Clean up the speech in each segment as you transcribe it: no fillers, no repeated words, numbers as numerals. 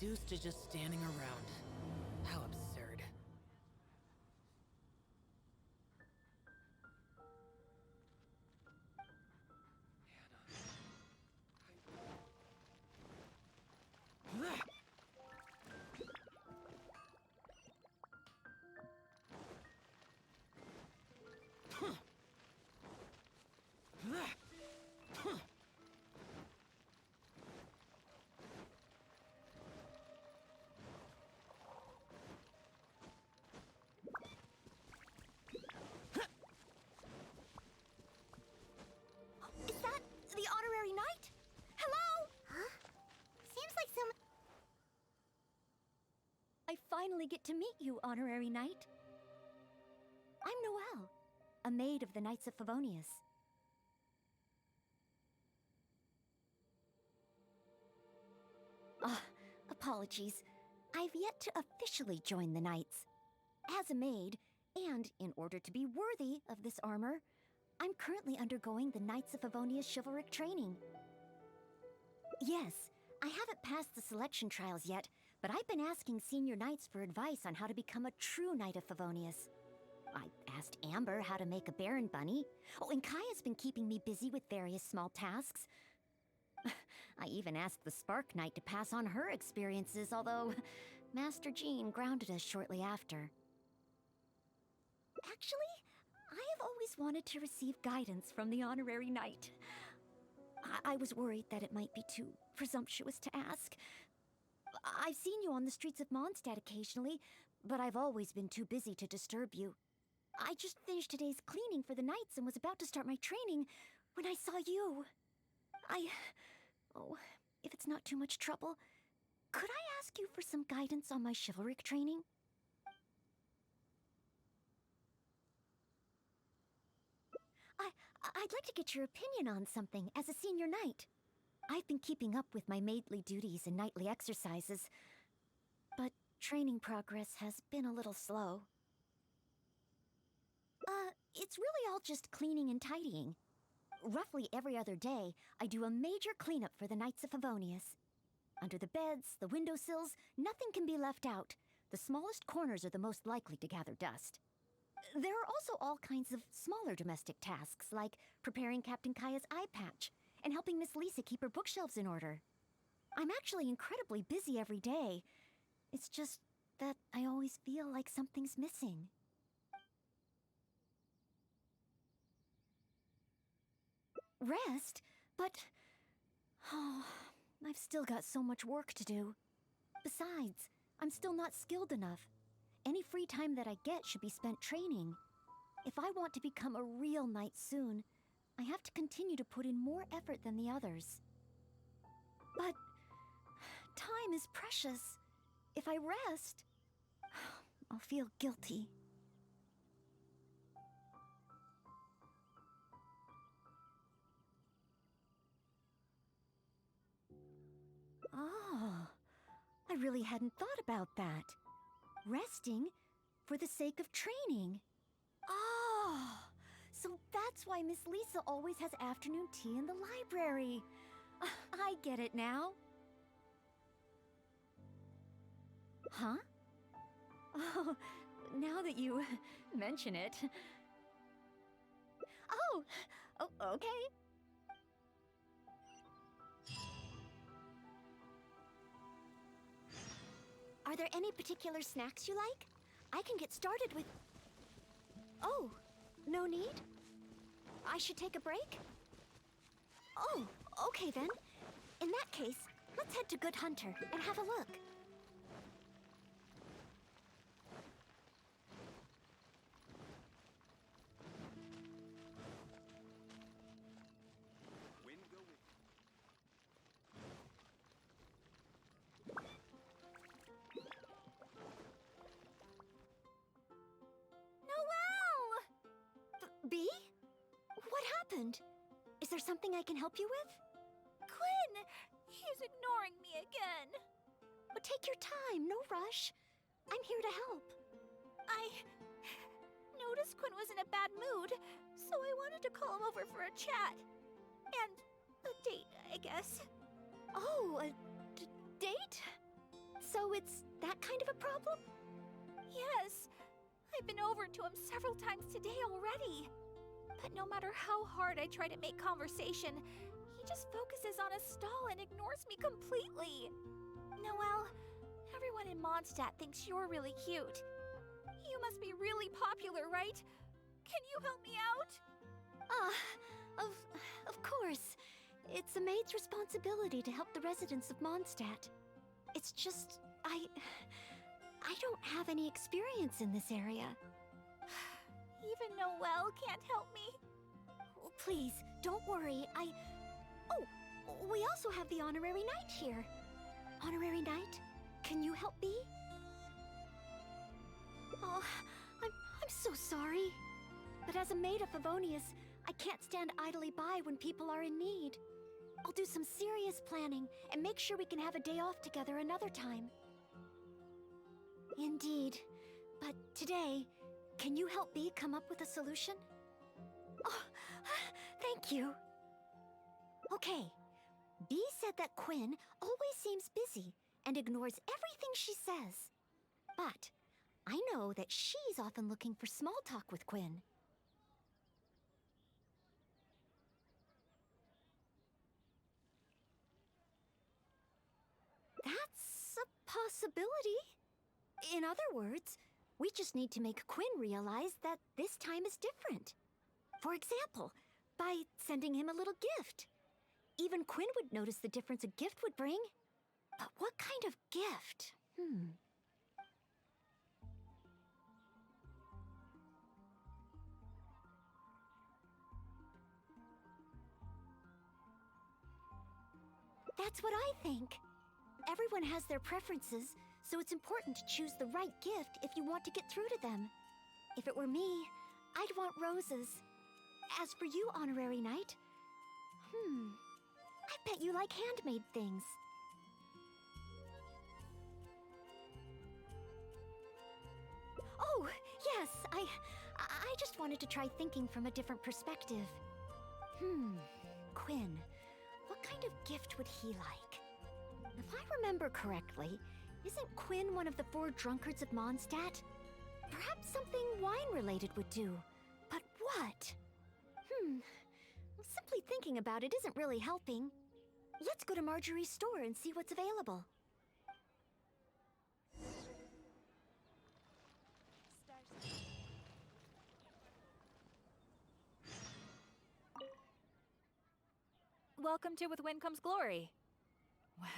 reduced to just standing around. How absurd. Is that the honorary knight? Hello? Huh? Seems like some... I finally get to meet you, honorary knight. I'm Noelle, a maid of the Knights of Favonius. Apologies. I've yet to officially join the Knights. As a maid, and in order to be worthy of this armor, I'm currently undergoing the Knights of Favonius chivalric training. Yes, I haven't passed the selection trials yet, but I've been asking senior knights for advice on how to become a true Knight of Favonius. I asked Amber how to make a Baron bunny. Oh, and Kaya's been keeping me busy with various small tasks. I even asked the Spark Knight to pass on her experiences, although Master Jean grounded us shortly after. Actually, I have always wanted to receive guidance from the honorary knight. I was worried that it might be too presumptuous to ask. I've seen you on the streets of Mondstadt occasionally, but I've always been too busy to disturb you. I just finished today's cleaning for the Knights and was about to start my training when I saw you. Oh, if it's not too much trouble, could I ask you for some guidance on my chivalric training? I'd like to get your opinion on something as a senior knight. I've been keeping up with my maidly duties and nightly exercises, but training progress has been a little slow. It's really all just cleaning and tidying. Roughly every other day, I do a major cleanup for the Knights of Favonius. Under the beds, the windowsills, nothing can be left out. The smallest corners are the most likely to gather dust. There are also all kinds of smaller domestic tasks, like preparing Captain Kaya's eye patch and helping Miss Lisa keep her bookshelves in order. I'm actually incredibly busy every day. It's just that I always feel like something's missing. Rest? But... oh, I've still got so much work to do. Besides, I'm still not skilled enough. Any free time that I get should be spent training. If I want to become a real knight soon, I have to continue to put in more effort than the others. But time is precious. If I rest, I'll feel guilty. Oh, I really hadn't thought about that. Resting for the sake of training. Oh, so that's why Miss Lisa always has afternoon tea in the library. I get it now. Huh? Oh, now that you mention it. Oh, okay. Are there any particular snacks you like? I can get started with... Oh, no need? I should take a break? Oh, okay then. In that case, let's head to Good Hunter and have a look. Bee? What happened? Is there something I can help you with? Quinn! He's ignoring me again. But take your time, no rush. I'm here to help. I noticed Quinn was in a bad mood, so I wanted to call him over for a chat. And a date, I guess. Oh, a date? So it's that kind of a problem? Yes. I've been over to him several times today already. But no matter how hard I try to make conversation, he just focuses on his stall and ignores me completely. Noelle, everyone in Mondstadt thinks you're really cute. You must be really popular, right? Can you help me out? Of course. It's a maid's responsibility to help the residents of Mondstadt. It's just, I don't have any experience in this area. Even Noelle can't help me. Oh, please, don't worry. Oh, we also have the honorary knight here. Honorary knight, can you help me? Oh, I'm so sorry. But as a maid of Favonius, I can't stand idly by when people are in need. I'll do some serious planning and make sure we can have a day off together another time. Indeed. But today, can you help me come up with a solution? Oh, thank you. Okay. B said that Quinn always seems busy and ignores everything she says. But I know that she's often looking for small talk with Quinn. That's a possibility. In other words, we just need to make Quinn realize that this time is different. For example, by sending him a little gift. Even Quinn would notice the difference a gift would bring. But what kind of gift? That's what I think. Everyone has their preferences, so it's important to choose the right gift if you want to get through to them. If it were me, I'd want roses. As for you, Honorary Knight, I bet you like handmade things. Oh, yes, I just wanted to try thinking from a different perspective. Quinn, what kind of gift would he like? If I remember correctly, isn't Quinn one of the 4 drunkards of Mondstadt? Perhaps something wine-related would do. But what? Simply thinking about it isn't really helping. Let's go to Marjorie's store and see what's available. Welcome to With Wind Comes Glory.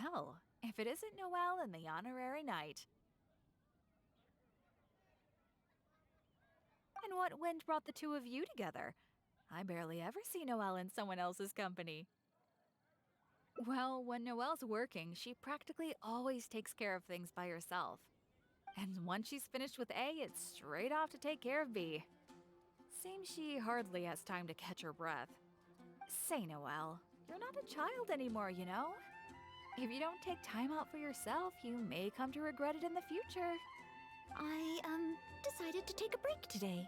Well, if it isn't Noelle and the honorary knight. And what wind brought the two of you together? I barely ever see Noelle in someone else's company. Well, when Noelle's working, she practically always takes care of things by herself. And once she's finished with A, it's straight off to take care of B. Seems she hardly has time to catch her breath. Say, Noelle, you're not a child anymore, you know? If you don't take time out for yourself, you may come to regret it in the future. I, decided to take a break today,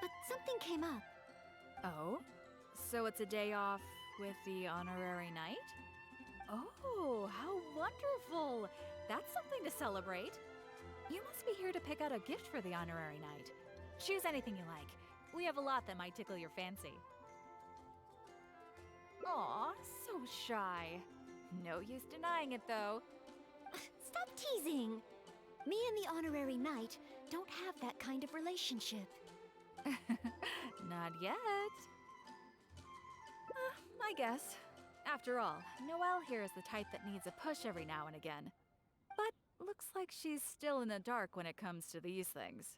but something came up. Oh? So it's a day off with the honorary knight? Oh, how wonderful! That's something to celebrate. You must be here to pick out a gift for the honorary knight. Choose anything you like. We have a lot that might tickle your fancy. Aw, so shy. No use denying it, though. Stop teasing! Me and the honorary knight don't have that kind of relationship. Not yet. I guess. After all, Noelle here is the type that needs a push every now and again. But looks like she's still in the dark when it comes to these things.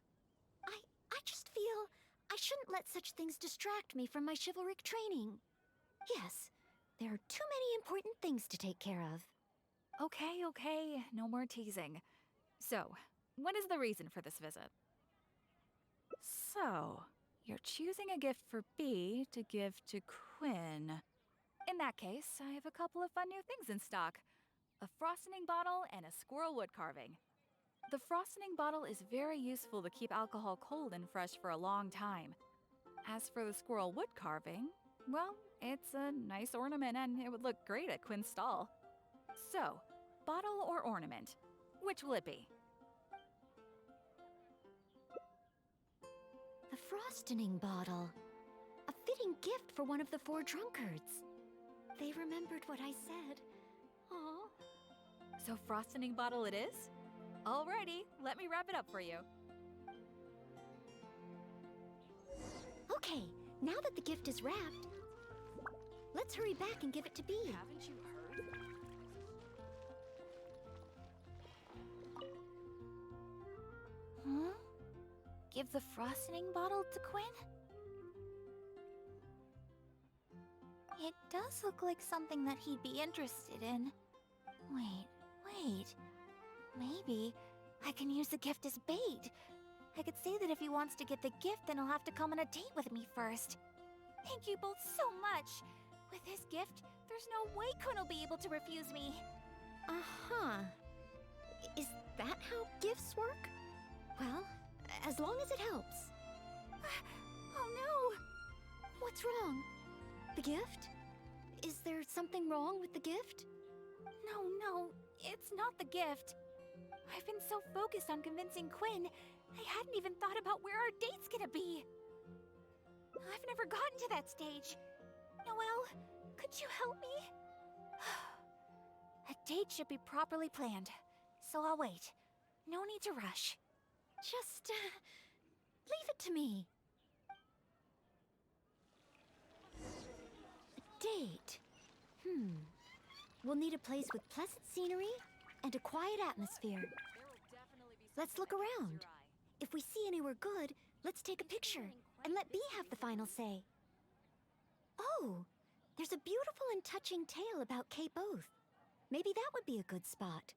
I just feel I shouldn't let such things distract me from my chivalric training. Yes, there are too many important things to take care of. Okay, no more teasing. So, what is the reason for this visit? So, you're choosing a gift for B to give to Quinn. In that case, I have a couple of fun new things in stock. A frosting bottle and a squirrel wood carving. The frosting bottle is very useful to keep alcohol cold and fresh for a long time. As for the squirrel wood carving, well, it's a nice ornament and it would look great at Quinn's stall. So, bottle or ornament? Which will it be? The frostening bottle. A fitting gift for one of the 4 drunkards. They remembered what I said. Aw. So frostening bottle it is? Alrighty, let me wrap it up for you. Okay, now that the gift is wrapped, let's hurry back and give it to Bee. Haven't you heard? Huh? Give the frosting bottle to Quinn? It does look like something that he'd be interested in. Wait. Maybe I can use the gift as bait. I could say that if he wants to get the gift, then he'll have to come on a date with me first. Thank you both so much. With this gift, there's no way Quinn will be able to refuse me. Uh-huh. Is that how gifts work? Well, as long as it helps. Oh no! What's wrong? The gift? Is there something wrong with the gift? No, it's not the gift. I've been so focused on convincing Quinn, I hadn't even thought about where our date's gonna be. I've never gotten to that stage. Noelle, could you help me? A date should be properly planned, so I'll wait. No need to rush. Just, leave it to me. A date. We'll need a place with pleasant scenery and a quiet atmosphere. Let's look around. If we see anywhere good, let's take a picture and let Bee have the final say. Oh, there's a beautiful and touching tale about Cape Oath. Maybe that would be a good spot.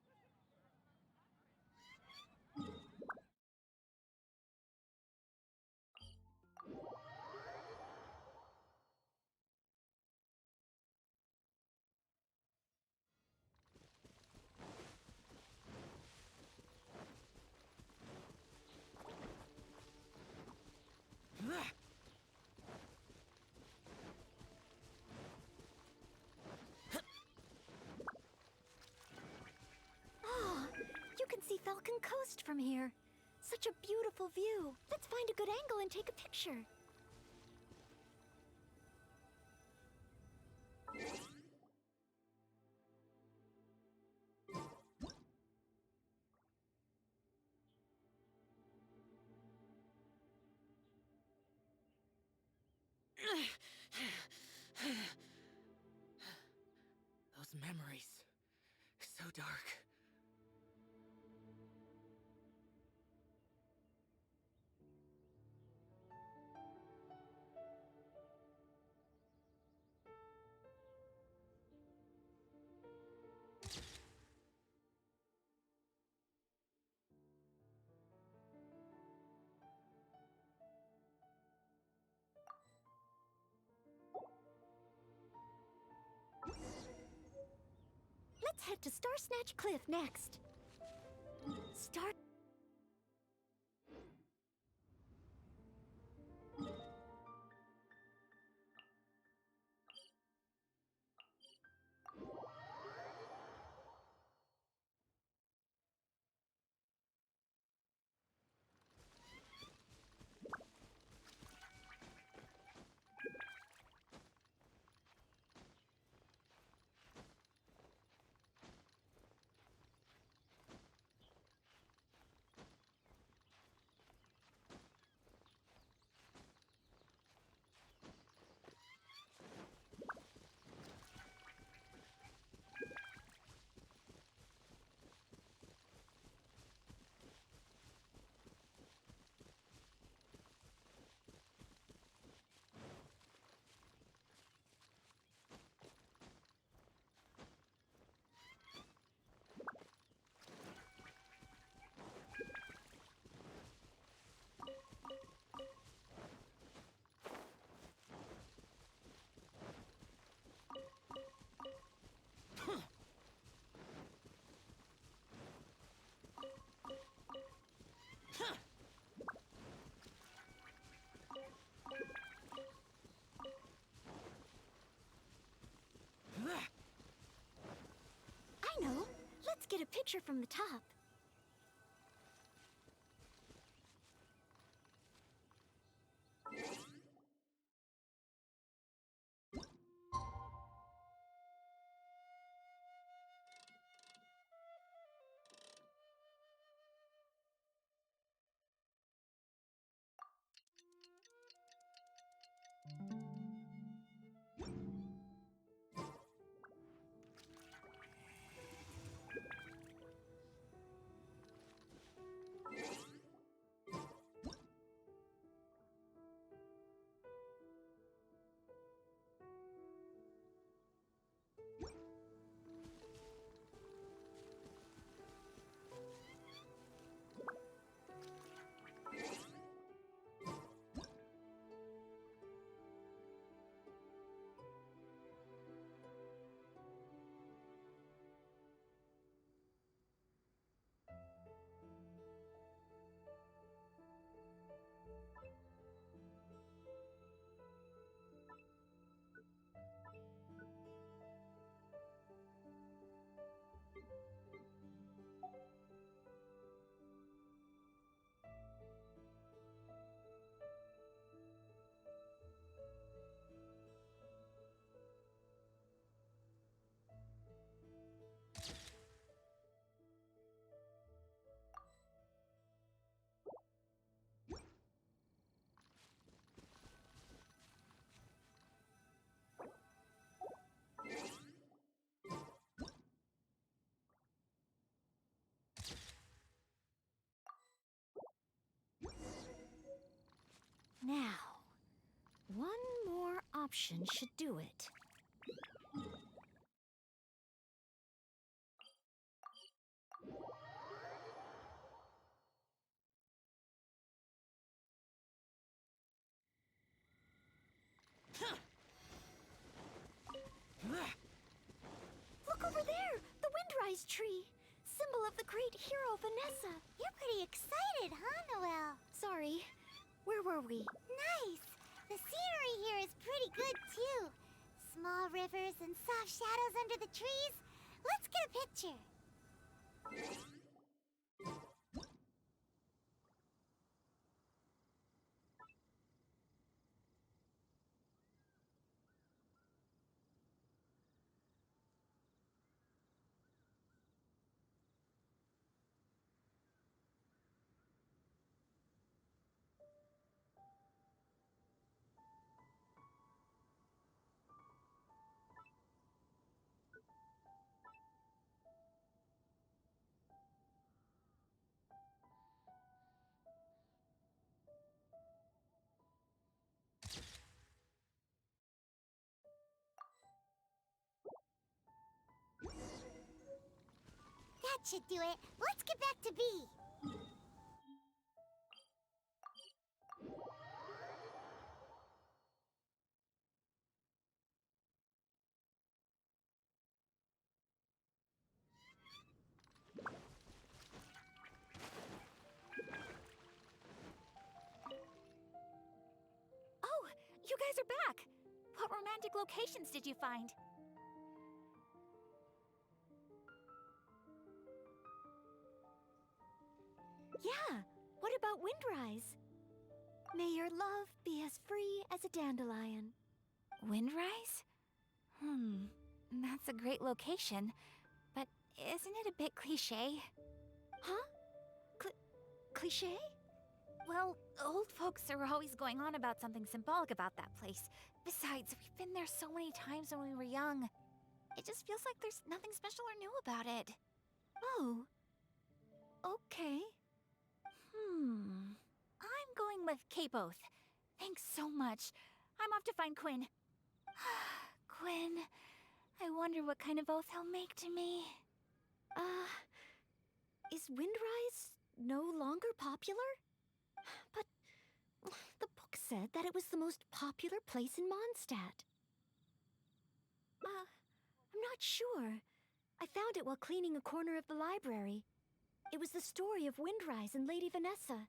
See Falcon Coast from here. Such a beautiful view. Let's find a good angle and take a picture. Those memories. So dark. Let's head to Star Snatch Cliff next. Star... I know. Let's get a picture from the top. option should do it. Look over there! The Windrise tree! Symbol of the great hero Vanessa. You're pretty excited, huh, Noelle? Sorry, where were we? Nice! The scenery here is pretty good, too. Small rivers and soft shadows under the trees. Let's get a picture. That should do it. Let's get back to B. Oh, you guys are back! What romantic locations did you find? Yeah, what about Windrise? May your love be as free as a dandelion. Windrise? That's a great location, but isn't it a bit cliché? Huh? Cliché? Well, old folks are always going on about something symbolic about that place. Besides, we've been there so many times when we were young. It just feels like there's nothing special or new about it. Oh. Okay. I'm going with K both. Thanks so much. I'm off to find Quinn. Quinn, I wonder what kind of oath he'll make to me. Is Windrise no longer popular? But the book said that it was the most popular place in Mondstadt. I'm not sure. I found it while cleaning a corner of the library. It was the story of Windrise and Lady Vanessa.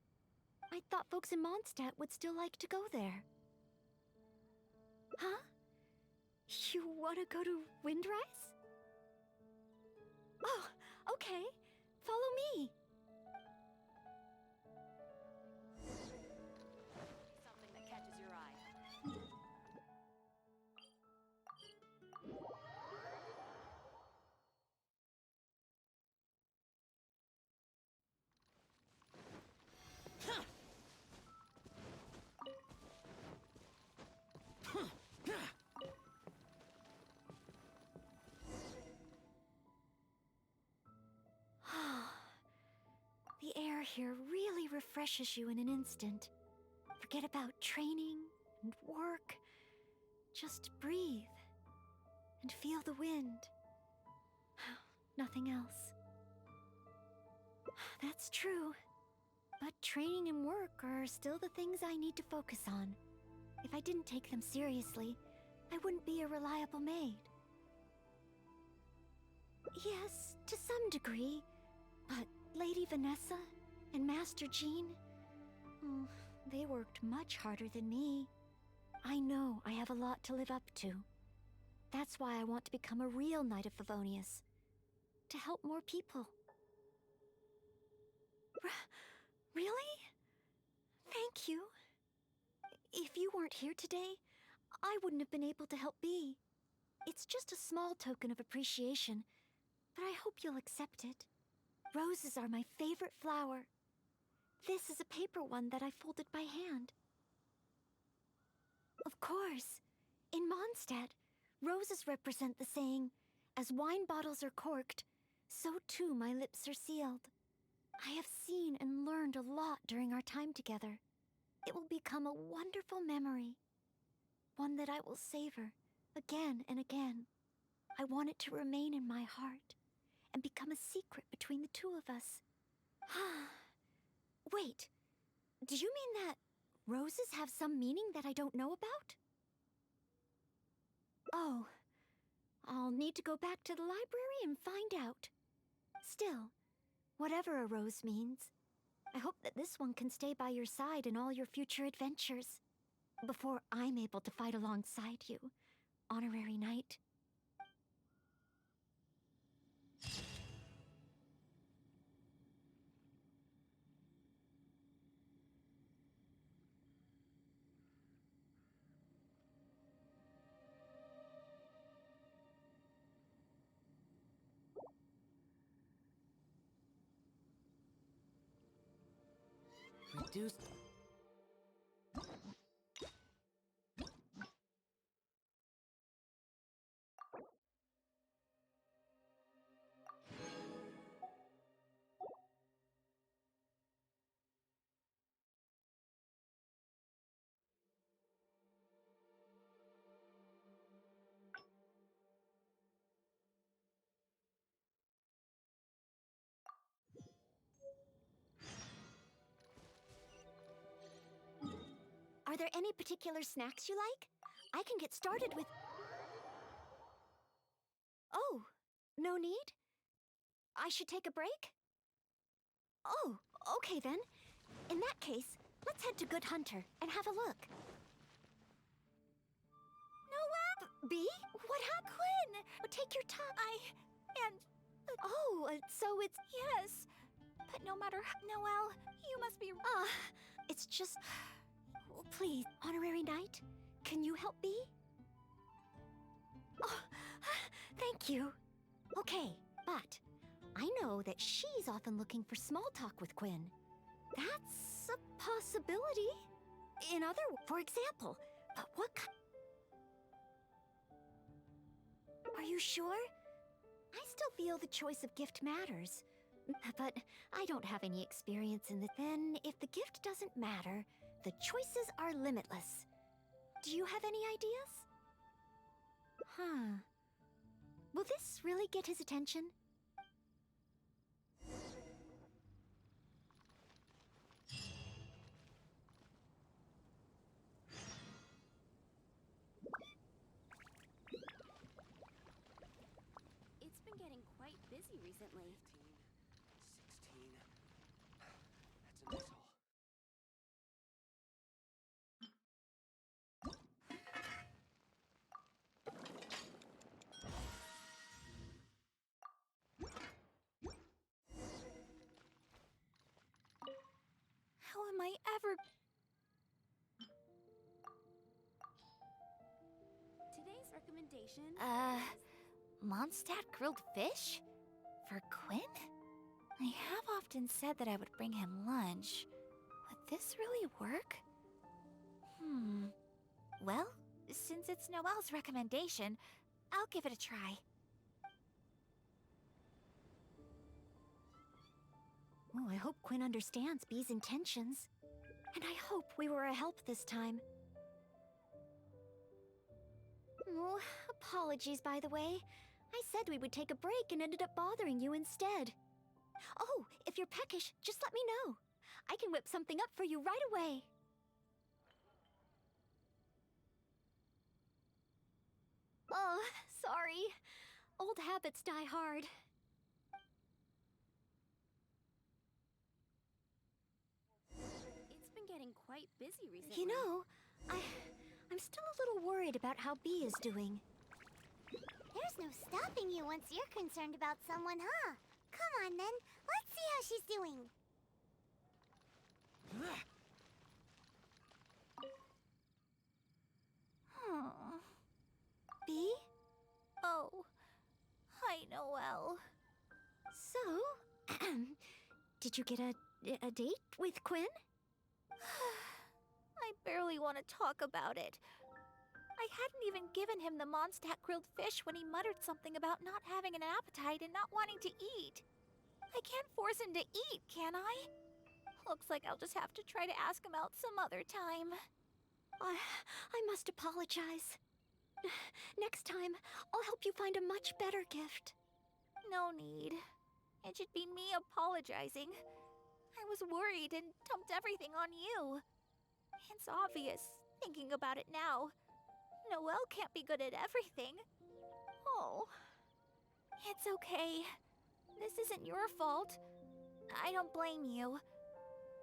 I thought folks in Mondstadt would still like to go there. Huh? You want to go to Windrise? Oh, okay. Follow me. Something that catches your eye. The air here really refreshes you in an instant. Forget about training and work. Just breathe and feel the wind. Nothing else. That's true. But training and work are still the things I need to focus on. If I didn't take them seriously, I wouldn't be a reliable maid. Yes, to some degree. But Lady Vanessa and Master Jean, they worked much harder than me. I know I have a lot to live up to. That's why I want to become a real Knight of Favonius. To help more people. Really? Thank you. If you weren't here today, I wouldn't have been able to help Bee. It's just a small token of appreciation, but I hope you'll accept it. Roses are my favorite flower. This is a paper one that I folded by hand. Of course, in Mondstadt, roses represent the saying, "As wine bottles are corked, so too my lips are sealed." I have seen and learned a lot during our time together. It will become a wonderful memory. one that I will savor again and again. I want it to remain in my heart and become a secret between the two of us. Wait, do you mean that roses have some meaning that I don't know about? Oh, I'll need to go back to the library and find out. Still, whatever a rose means, I hope that this one can stay by your side in all your future adventures. Before I'm able to fight alongside you, Honorary Knight. Reduced. Are there any particular snacks you like? I can get started with... Oh, no need? I should take a break? Oh, okay then. In that case, let's head to Good Hunter and have a look. Noelle! B? What happened? Quinn! Take your time. Oh, so it's... Yes, but no matter Noelle, you must be... it's just... Please, Honorary Knight, can you help me? Oh, thank you. Okay, but I know that she's often looking for small talk with Quinn. That's a possibility. For example, what Are you sure? I still feel the choice of gift matters. But I don't have any experience in the... Then, if the gift doesn't matter, the choices are limitless. Do you have any ideas? Will this really get his attention? It's been getting quite busy recently. 15, 16. That's a nice haul. How am I ever... Today's recommendation Mondstadt grilled fish? For Quinn? I have often said that I would bring him lunch. Would this really work? Well, since it's Noelle's recommendation, I'll give it a try. Oh, I hope Quinn understands B's intentions. And I hope we were a help this time. Oh, apologies, by the way. I said we would take a break and ended up bothering you instead. Oh, if you're peckish, just let me know. I can whip something up for you right away. Oh, sorry. Old habits die hard. It's been getting quite busy recently. You know, I'm still a little worried about how B is doing. There's no stopping you once you're concerned about someone, huh? Come on, then. Let's see how she's doing. B? Oh, hi, Noelle. So, did you get a date with Quinn? I barely want to talk about it. I hadn't even given him the Mondstadt grilled fish when he muttered something about not having an appetite and not wanting to eat. I can't force him to eat, can I? Looks like I'll just have to try to ask him out some other time. I must apologize. Next time, I'll help you find a much better gift. No need. It should be me apologizing. I was worried and dumped everything on you. It's obvious, thinking about it now. Noelle can't be good at everything. Oh. It's okay. This isn't your fault. I don't blame you.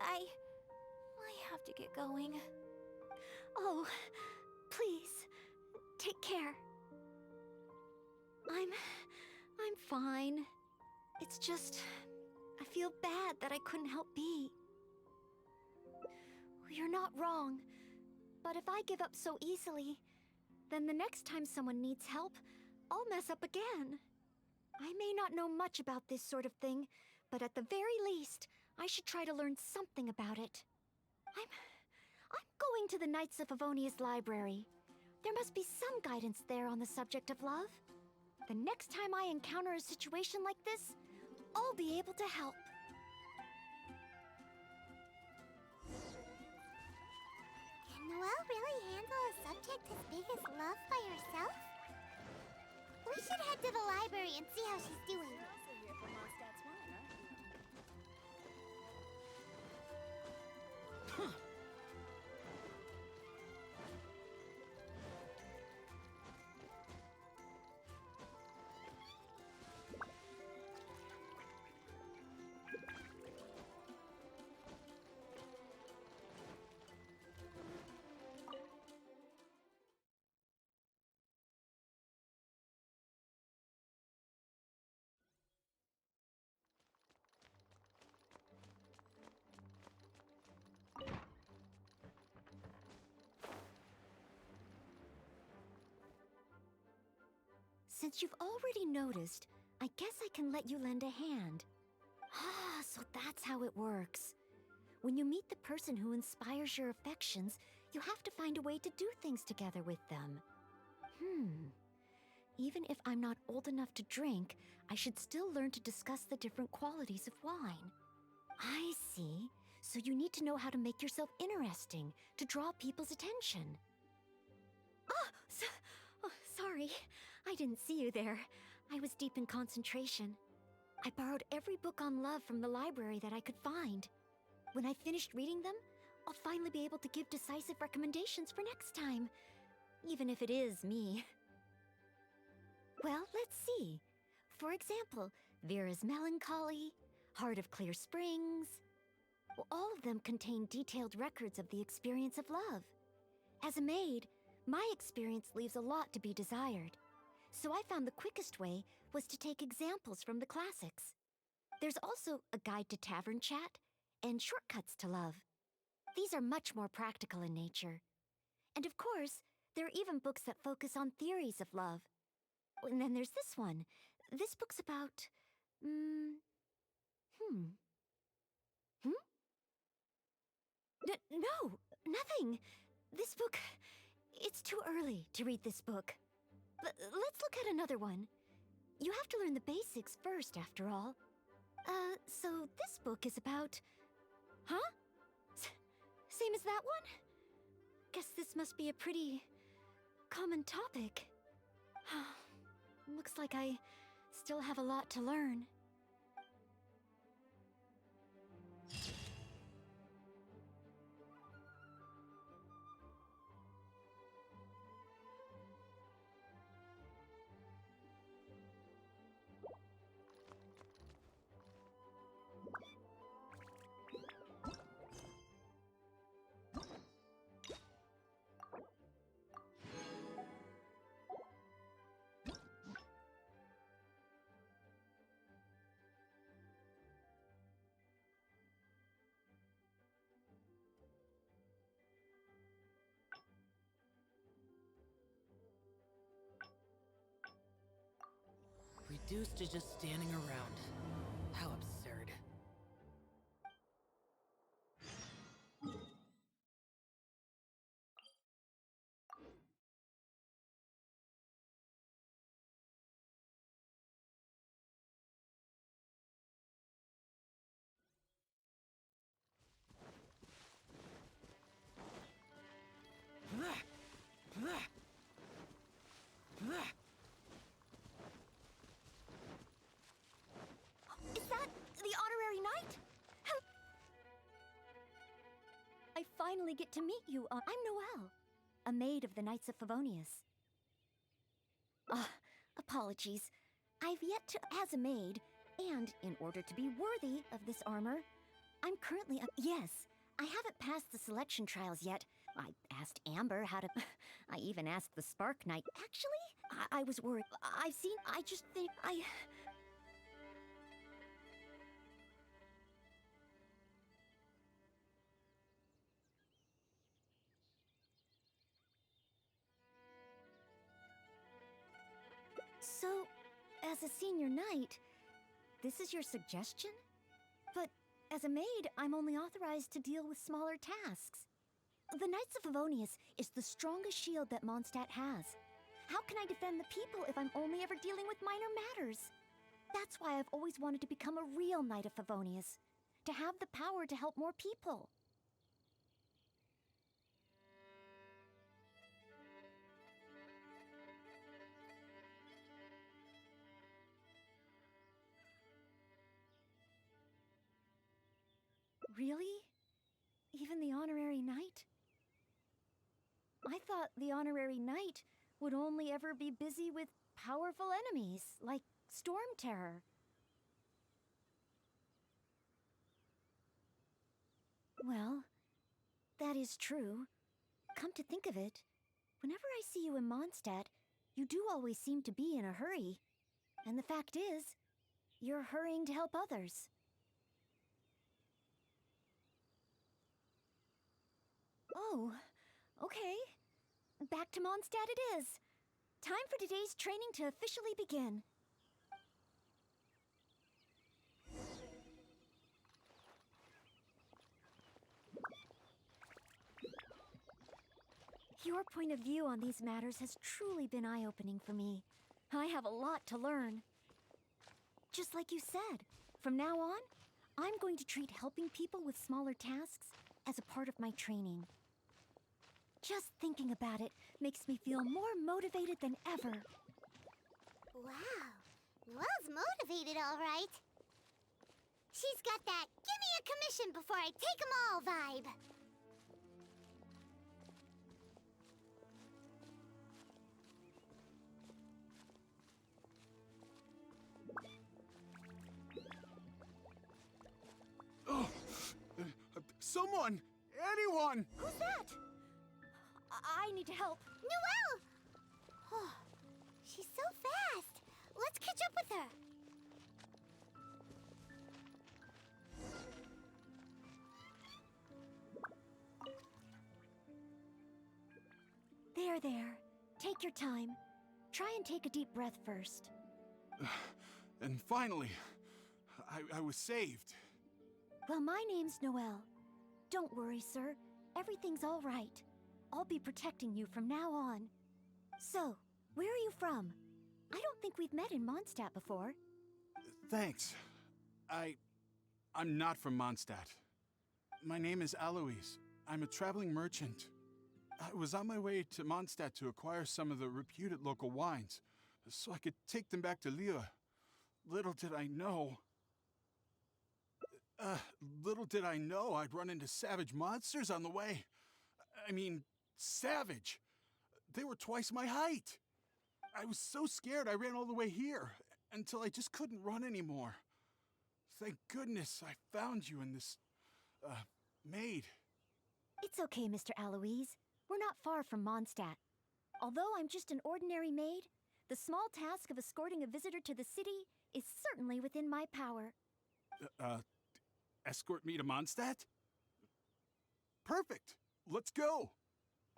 I have to get going. Oh, please, take care. I'm fine. It's just, I feel bad that I couldn't help be. You're not wrong, but if I give up so easily, then the next time someone needs help, I'll mess up again. I may not know much about this sort of thing, but at the very least, I should try to learn something about it. I'm going to the Knights of Favonia's library. There must be some guidance there on the subject of love. The next time I encounter a situation like this, I'll be able to help. Can Noelle really handle a subject as big as love by herself? We should head to the library and see how she's doing. You're also here for Mondstadt's wine, aren't you? Since you've already noticed, I guess I can let you lend a hand. Ah, so that's how it works. When you meet the person who inspires your affections, you have to find a way to do things together with them. Even if I'm not old enough to drink, I should still learn to discuss the different qualities of wine. I see. So you need to know how to make yourself interesting, to draw people's attention. Sorry. I didn't see you there. I was deep in concentration. I borrowed every book on love from the library that I could find. When I finished reading them, I'll finally be able to give decisive recommendations for next time. Even if it is me. Well, let's see. For example, Vera's Melancholy, Heart of Clear Springs. Well, all of them contain detailed records of the experience of love. As a maid, my experience leaves a lot to be desired. So I found the quickest way was to take examples from the classics. There's also a guide to tavern chat and shortcuts to love. These are much more practical in nature. And of course, there are even books that focus on theories of love. And then there's this one. This book's about... No, nothing. This book... It's too early to read this book. Let's look at another one. You have to learn the basics first, after all. So this book is about... Huh? Same as that one? Guess this must be a pretty... common topic. Looks like I still have a lot to learn. Reduced to just standing around. How absurd. get to meet you. I'm Noelle, a maid of the Knights of Favonius. Apologies. I've yet to, as a maid, and in order to be worthy of this armor, I'm currently yes, I haven't passed the selection trials yet. I asked Amber how to... I even asked the Spark Knight. Actually, I was worried. I just think So, as a senior knight, this is your suggestion? But as a maid, I'm only authorized to deal with smaller tasks. The Knights of Favonius is the strongest shield that Mondstadt has. How can I defend the people if I'm only ever dealing with minor matters? That's why I've always wanted to become a real Knight of Favonius, to have the power to help more people. Really? Even the honorary knight? I thought the honorary knight would only ever be busy with powerful enemies, like Storm Terror. Well, that is true. Come to think of it, whenever I see you in Mondstadt, you do always seem to be in a hurry. And the fact is, you're hurrying to help others. Oh, okay. Back to Mondstadt it is. Time for today's training to officially begin. Your point of view on these matters has truly been eye-opening for me. I have a lot to learn. Just like you said, from now on, I'm going to treat helping people with smaller tasks as a part of my training. Just thinking about it makes me feel more motivated than ever. Wow, Noelle's motivated, all right. She's got that "give me a commission before I take 'em all" vibe. Oh, someone! Anyone! Who's that? I need to help. Noelle! Oh, she's so fast. Let's catch up with her. There. Take your time. Try and take a deep breath first. And finally, I was saved. Well, my name's Noelle. Don't worry, sir. Everything's all right. I'll be protecting you from now on. So, where are you from? I don't think we've met in Mondstadt before. Thanks. I'm not from Mondstadt. My name is Alois. I'm a traveling merchant. I was on my way to Mondstadt to acquire some of the reputed local wines, so I could take them back to Liebe. Little did I know I'd run into savage monsters on the way. I mean, savage. They were twice my height. I was so scared I ran all the way here, until I just couldn't run anymore. Thank goodness I found you in this, maid. It's okay, Mr. Alois. We're not far from Mondstadt. Although I'm just an ordinary maid, the small task of escorting a visitor to the city is certainly within my power. Escort me to Mondstadt? Perfect. Let's go.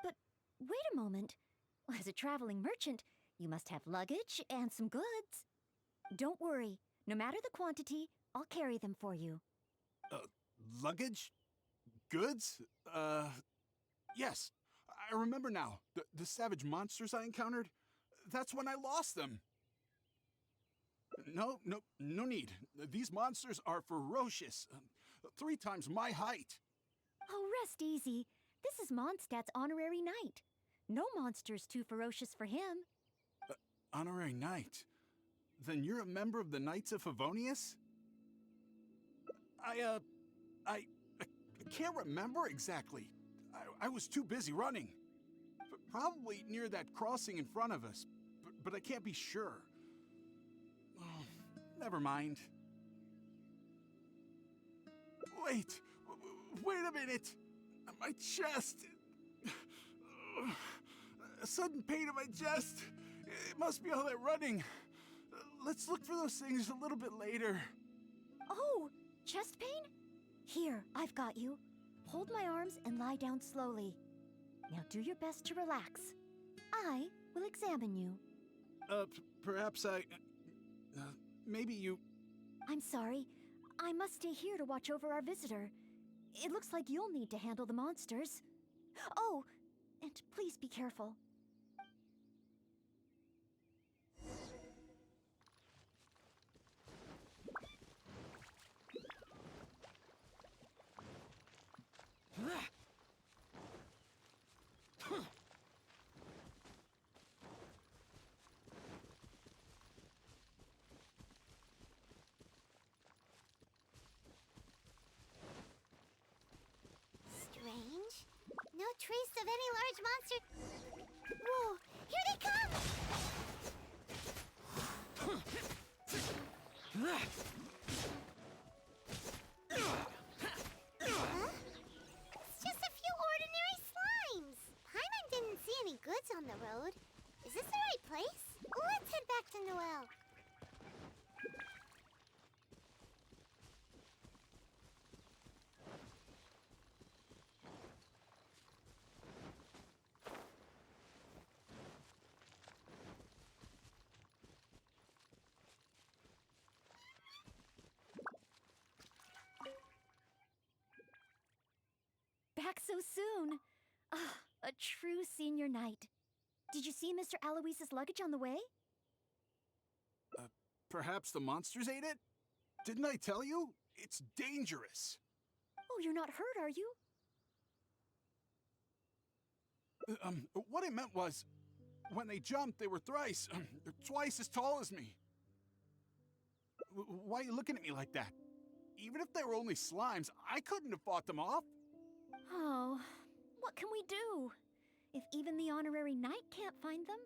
But wait a moment. As a traveling merchant, you must have luggage and some goods. Don't worry. No matter the quantity, I'll carry them for you. Luggage? Goods? Yes. I remember now. The savage monsters I encountered? That's when I lost them. No need. These monsters are ferocious. 3 times my height. Oh, rest easy. This is Mondstadt's honorary knight. No monster's too ferocious for him. Honorary knight? Then you're a member of the Knights of Favonius? I can't remember exactly. I was too busy running. Probably near that crossing in front of us, but I can't be sure. Oh, never mind. Wait a minute. My chest. A sudden pain in my chest. It must be all that running. Let's look for those things a little bit later. Oh, chest pain? Here, I've got you. Hold my arms and lie down slowly. Now do your best to relax. I will examine you. Perhaps maybe you... I'm sorry. I must stay here to watch over our visitor. It looks like you'll need to handle the monsters. Oh, and please be careful. Strange. No trace of any large monster. Whoa, here they come! Huh? It's just a few ordinary slimes. Paimon didn't see any goods on the road. Is this the right place? Let's head back to Noelle. Back so soon. Ah, a true senior night. Did you see Mr. Aloise's luggage on the way? Perhaps the monsters ate it? Didn't I tell you? It's dangerous. Oh, you're not hurt, are you? What I meant was, when they jumped, they were twice as tall as me. Why are you looking at me like that? Even if they were only slimes, I couldn't have fought them off. Oh, what can we do? If even the honorary knight can't find them?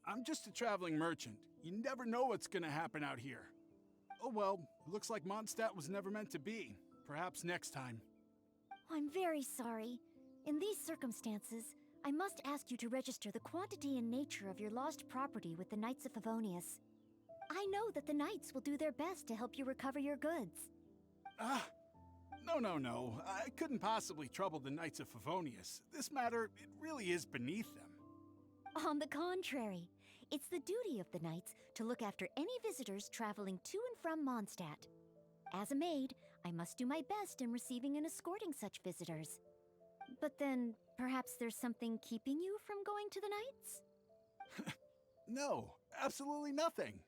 I'm just a traveling merchant. You never know what's gonna happen out here. Oh well, looks like Mondstadt was never meant to be. Perhaps next time. I'm very sorry. In these circumstances, I must ask you to register the quantity and nature of your lost property with the Knights of Favonius. I know that the Knights will do their best to help you recover your goods. No. I couldn't possibly trouble the Knights of Favonius. This matter, it really is beneath them. On the contrary, it's the duty of the Knights to look after any visitors traveling to and from Mondstadt. As a maid, I must do my best in receiving and escorting such visitors. But then, perhaps there's something keeping you from going to the Knights? No, absolutely nothing.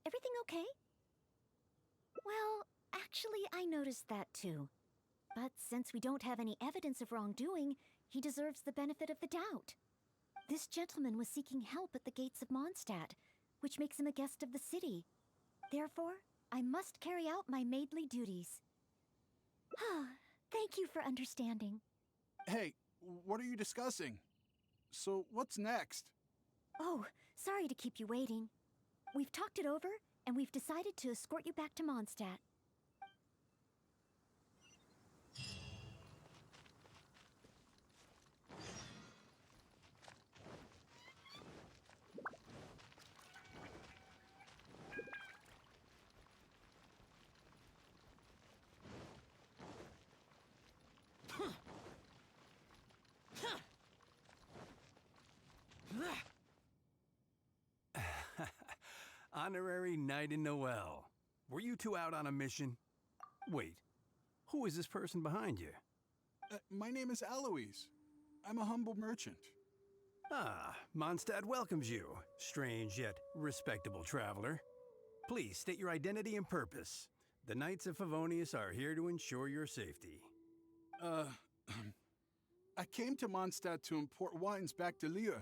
Everything okay? Well, actually, I noticed that too. But since we don't have any evidence of wrongdoing, he deserves the benefit of the doubt. This gentleman was seeking help at the gates of Mondstadt, which makes him a guest of the city. Therefore, I must carry out my maidly duties. Thank you for understanding. Hey, what are you discussing? So, what's next? Oh, sorry to keep you waiting. We've talked it over, and we've decided to escort you back to Mondstadt. Honorary Knight in Noelle. Were you two out on a mission? Wait, who is this person behind you? My name is Aloise. I'm a humble merchant. Ah, Mondstadt welcomes you, strange yet respectable traveler. Please state your identity and purpose. The Knights of Favonius are here to ensure your safety. I came to Mondstadt to import wines back to Lieu.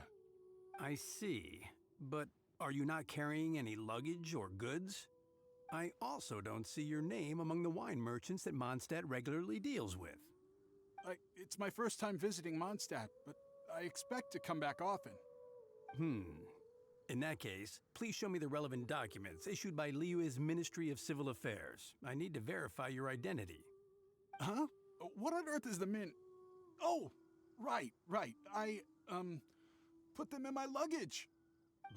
I see, but Are you not carrying any luggage or goods? I also don't see your name among the wine merchants that Mondstadt regularly deals with. It's my first time visiting Mondstadt, but I expect to come back often. In that case, please show me the relevant documents issued by Liyue's Ministry of Civil Affairs. I need to verify your identity. Huh? What on earth is the min... Oh, right. I put them in my luggage.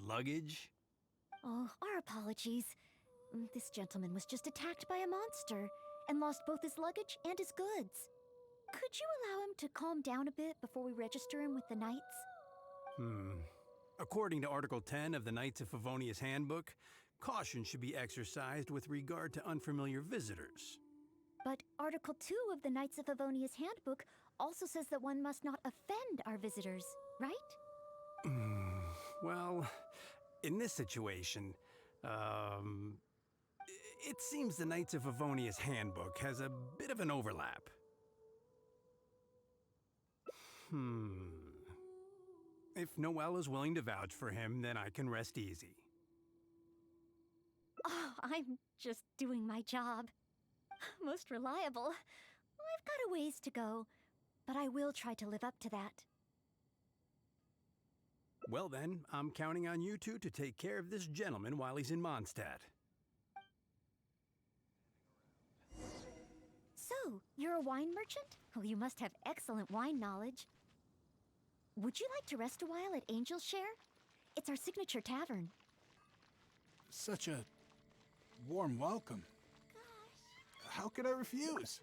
Luggage? Oh, our apologies. This gentleman was just attacked by a monster and lost both his luggage and his goods. Could you allow him to calm down a bit before we register him with the Knights? According to Article 10 of the Knights of Favonius Handbook, caution should be exercised with regard to unfamiliar visitors. But Article 2 of the Knights of Favonius Handbook also says that one must not offend our visitors, right? Well, in this situation, it seems the Knights of Favonius Handbook has a bit of an overlap. If Noelle is willing to vouch for him, then I can rest easy. Oh, I'm just doing my job. Most reliable. I've got a ways to go, but I will try to live up to that. Well then, I'm counting on you two to take care of this gentleman while he's in Mondstadt. So, you're a wine merchant? Well, you must have excellent wine knowledge. Would you like to rest a while at Angel's Share? It's our signature tavern. Such a warm welcome. How could I refuse?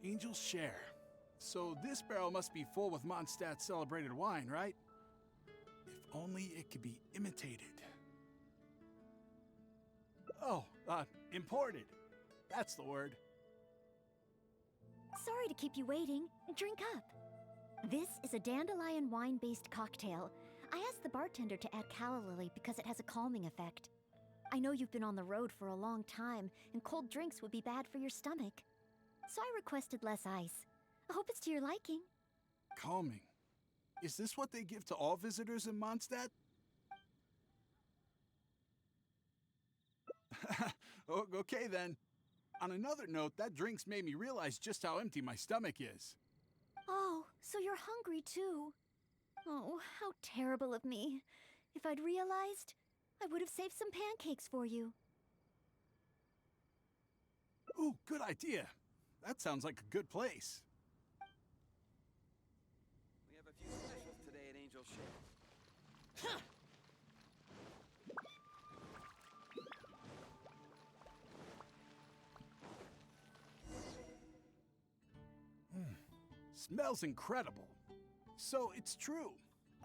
Angel's Share. So this barrel must be full with Mondstadt's celebrated wine, right? If only it could be imitated. Oh, imported. That's the word. Sorry to keep you waiting. Drink up. This is a dandelion wine-based cocktail. I asked the bartender to add calla lily because it has a calming effect. I know you've been on the road for a long time, and cold drinks would be bad for your stomach. So I requested less ice. I hope it's to your liking. Calming. Is this what they give to all visitors in Mondstadt? Okay then. On another note, that drink's made me realize just how empty my stomach is. Oh, so you're hungry too. Oh, how terrible of me. If I'd realized, I would have saved some pancakes for you. Ooh, good idea. That sounds like a good place. We have a few specials today at Angel's Share. Smells incredible. So it's true.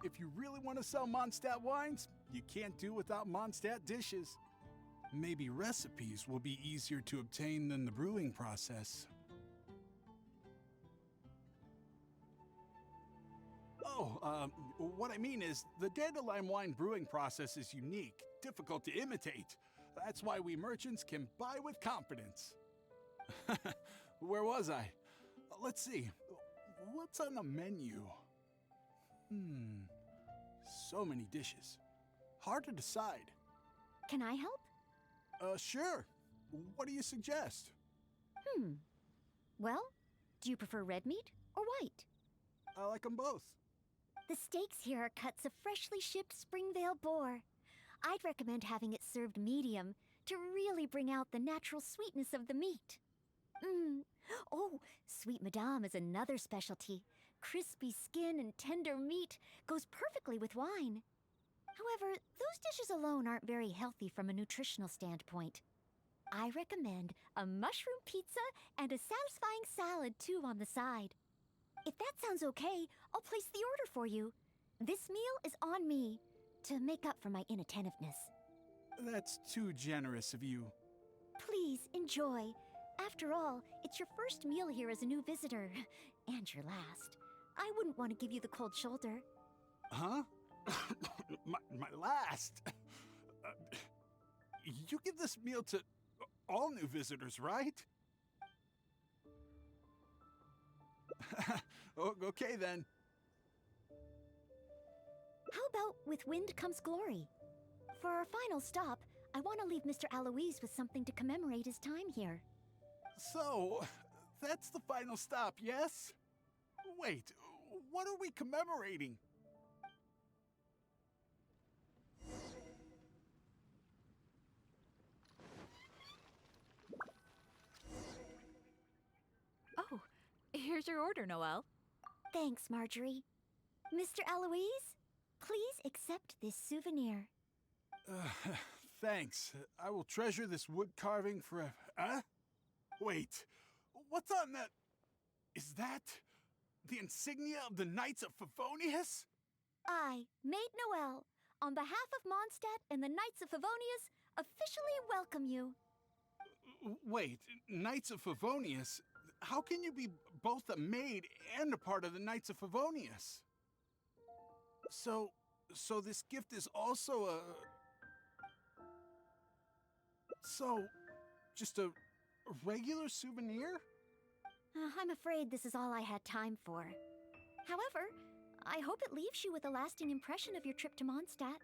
If you really want to sell Mondstadt wines, you can't do without Mondstadt dishes. Maybe recipes will be easier to obtain than the brewing process. Oh, what I mean is, the dandelion wine brewing process is unique, difficult to imitate. That's why we merchants can buy with confidence. Where was I? Let's see. What's on the menu? So many dishes. Hard to decide. Can I help? Sure. What do you suggest? Well, do you prefer red meat or white? I like them both. The steaks here are cuts of freshly shipped Springvale boar. I'd recommend having it served medium to really bring out the natural sweetness of the meat. Oh, Sweet Madame is another specialty. Crispy skin and tender meat goes perfectly with wine. However, those dishes alone aren't very healthy from a nutritional standpoint. I recommend a mushroom pizza and a satisfying salad too on the side. If that sounds okay, I'll place the order for you. This meal is on me to make up for my inattentiveness. That's too generous of you. Please enjoy. After all, it's your first meal here as a new visitor, and your last. I wouldn't want to give you the cold shoulder. Huh? my last? You give this meal to all new visitors, right? Okay then. How about with wind comes glory? For our final stop, I want to leave Mr. Aloise with something to commemorate his time here. So, that's the final stop, yes? Wait, what are we commemorating? Oh, here's your order, Noelle. Thanks, Marjorie. Mr. Aloise, please accept this souvenir. Thanks. I will treasure this wood carving forever. Huh? Wait, what's on that? Is that the insignia of the Knights of Favonius? I, Maid Noelle, on behalf of Mondstadt and the Knights of Favonius, officially welcome you. Wait, Knights of Favonius? How can you be both a maid and a part of the Knights of Favonius? So this gift is also a... So, just a regular souvenir? I'm afraid this is all I had time for. However, I hope it leaves you with a lasting impression of your trip to Mondstadt.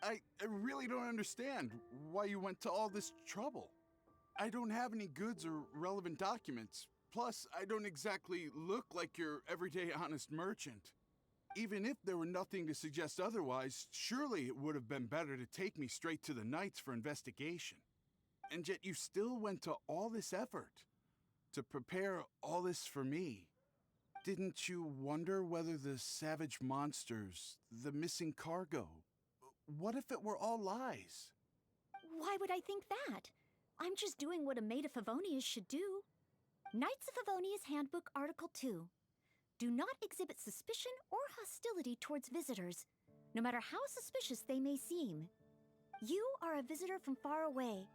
I really don't understand why you went to all this trouble. I don't have any goods or relevant documents. Plus, I don't exactly look like your everyday honest merchant. Even if there were nothing to suggest otherwise, surely it would have been better to take me straight to the Knights for investigation. And yet you still went to all this effort to prepare all this for me. Didn't you wonder whether the savage monsters, the missing cargo, what if it were all lies? Why would I think that? I'm just doing what a maid of Favonius should do. Knights of Favonius Handbook Article 2. Do not exhibit suspicion or hostility towards visitors, no matter how suspicious they may seem. You are a visitor from far away.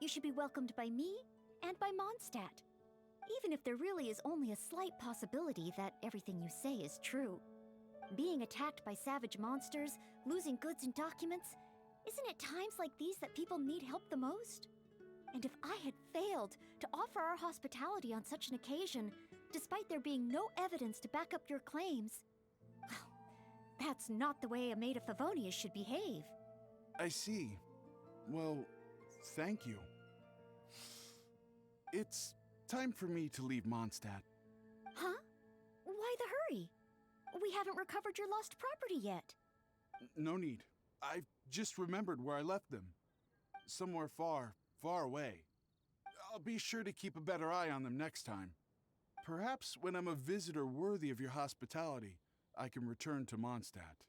You should be welcomed by me and by Mondstadt, even if there really is only a slight possibility that everything you say is true. Being attacked by savage monsters, losing goods and documents, isn't it times like these that people need help the most? And if I had failed to offer our hospitality on such an occasion, despite there being no evidence to back up your claims, well, that's not the way a maid of Favonius should behave. I see. Well, thank you. It's time for me to leave Mondstadt. Huh? Why the hurry? We haven't recovered your lost property yet. No need. I've just remembered where I left them. Somewhere far, far away. I'll be sure to keep a better eye on them next time. Perhaps when I'm a visitor worthy of your hospitality, I can return to Mondstadt.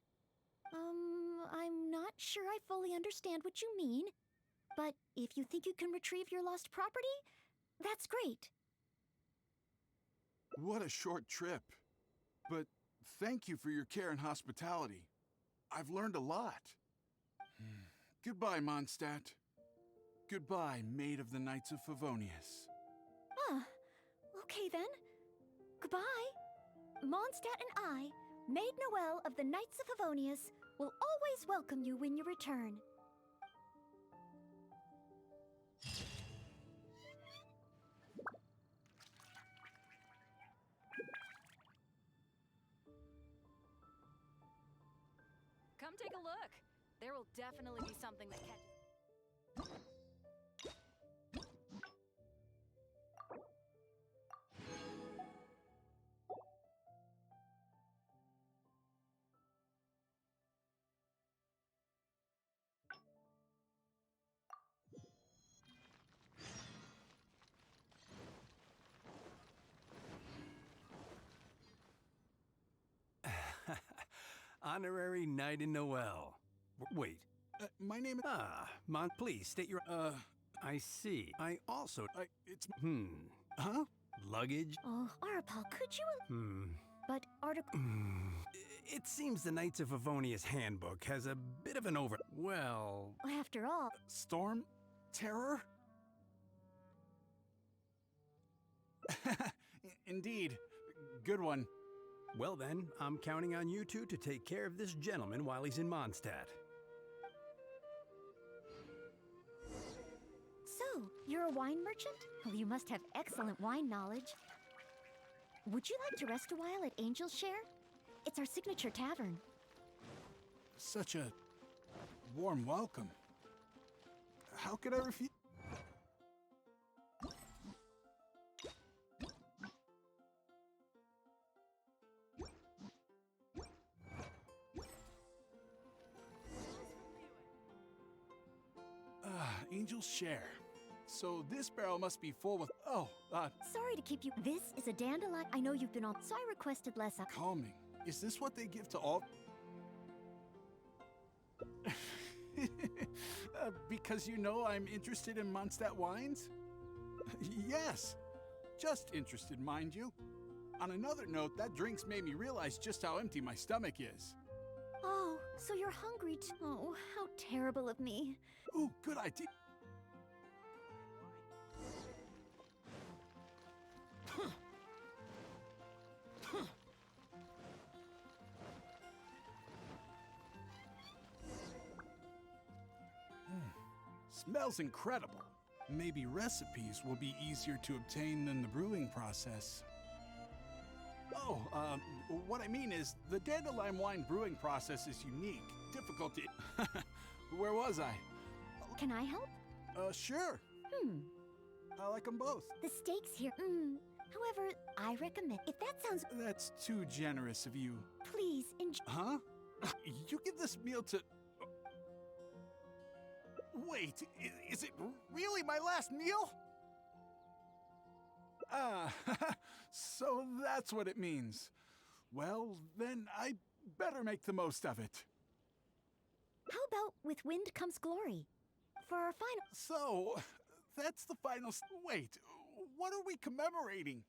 I'm not sure I fully understand what you mean, but if you think you can retrieve your lost property, that's great. What a short trip. But thank you for your care and hospitality. I've learned a lot. Goodbye, Mondstadt. Goodbye, Maid of the Knights of Favonius. Okay then. Goodbye. Mondstadt and I, Maid Noelle of the Knights of Favonius, will always welcome you when you return. Come take a look. There will definitely be something that catches... Honorary Knight in Noelle. Wait. My name is... Please state your... I see. I also... It's... Huh? Luggage? Oh, Arapal, could you... But article... It seems the Knights of Favonius Handbook has a bit of an over... Well... After all... Storm? Terror? Indeed. Good one. Well then, I'm counting on you two to take care of this gentleman while he's in Mondstadt. So, you're a wine merchant? Well, you must have excellent wine knowledge. Would you like to rest a while at Angel's Share? It's our signature tavern. Such a warm welcome. How could I refuse? Angel's Share. So this barrel must be full with. Sorry to keep you. This is a dandelion. I know you've been on, so I requested less. Calming. Is this what they give to all? Because you know I'm interested in Mondstadt wines? Yes. Just interested, mind you. On another note, that drink's made me realize just how empty my stomach is. Oh, so you're hungry too. Oh, how terrible of me. Ooh, good idea. Smells incredible. Maybe recipes will be easier to obtain than the brewing process. Oh, what I mean is, the dandelion wine brewing process is unique, difficult to... Where was I? Can I help? Sure. I like them both. The steaks here. However, I recommend. If that sounds. That's too generous of you. Please enjoy. Huh? You give this meal to... Wait, is it really my last meal? So that's what it means. Well, then I better make the most of it. How about with wind comes glory? For our final. So, that's the final. Wait, what are we commemorating?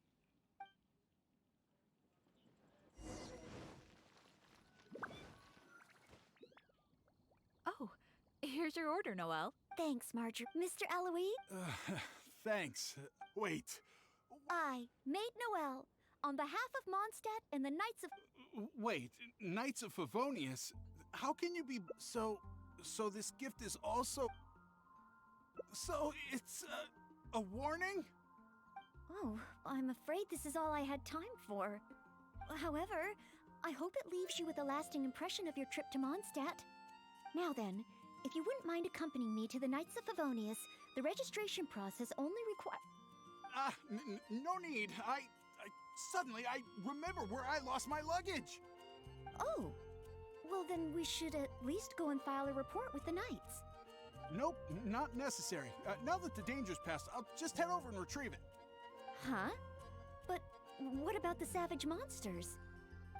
Oh, here's your order, Noelle. Thanks, Marjorie. Mr. Eloise? Thanks. Wait. I, Maid Noelle, on behalf of Mondstadt and the Knights of... Wait, Knights of Favonius? How can you be... So this gift is also... So it's a warning? Oh, I'm afraid this is all I had time for. However, I hope it leaves you with a lasting impression of your trip to Mondstadt. Now then, if you wouldn't mind accompanying me to the Knights of Favonius, the registration process only requires... No need. Suddenly I remember where I lost my luggage. Oh, well then we should at least go and file a report with the Knights. Nope, not necessary. Now that the danger's passed, I'll just head over and retrieve it. Huh? But what about the savage monsters?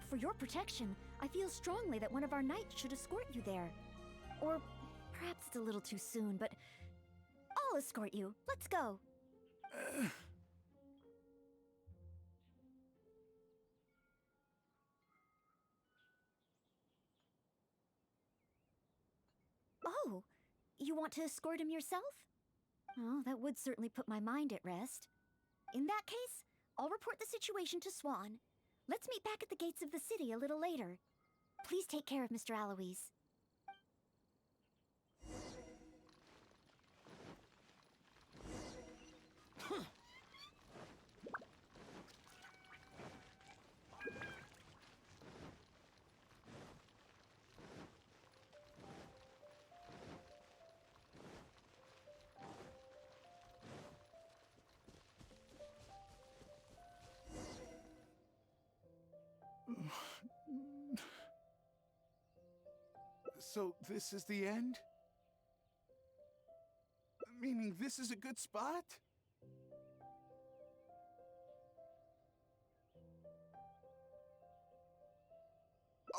For your protection, I feel strongly that one of our knights should escort you there. Or perhaps it's a little too soon, but I'll escort you. Let's go. Oh, you want to escort him yourself? Oh, that would certainly put my mind at rest. In that case, I'll report the situation to Swan. Let's meet back at the gates of the city a little later. Please take care of Mr. Aloise. So this is the end? Meaning this is a good spot?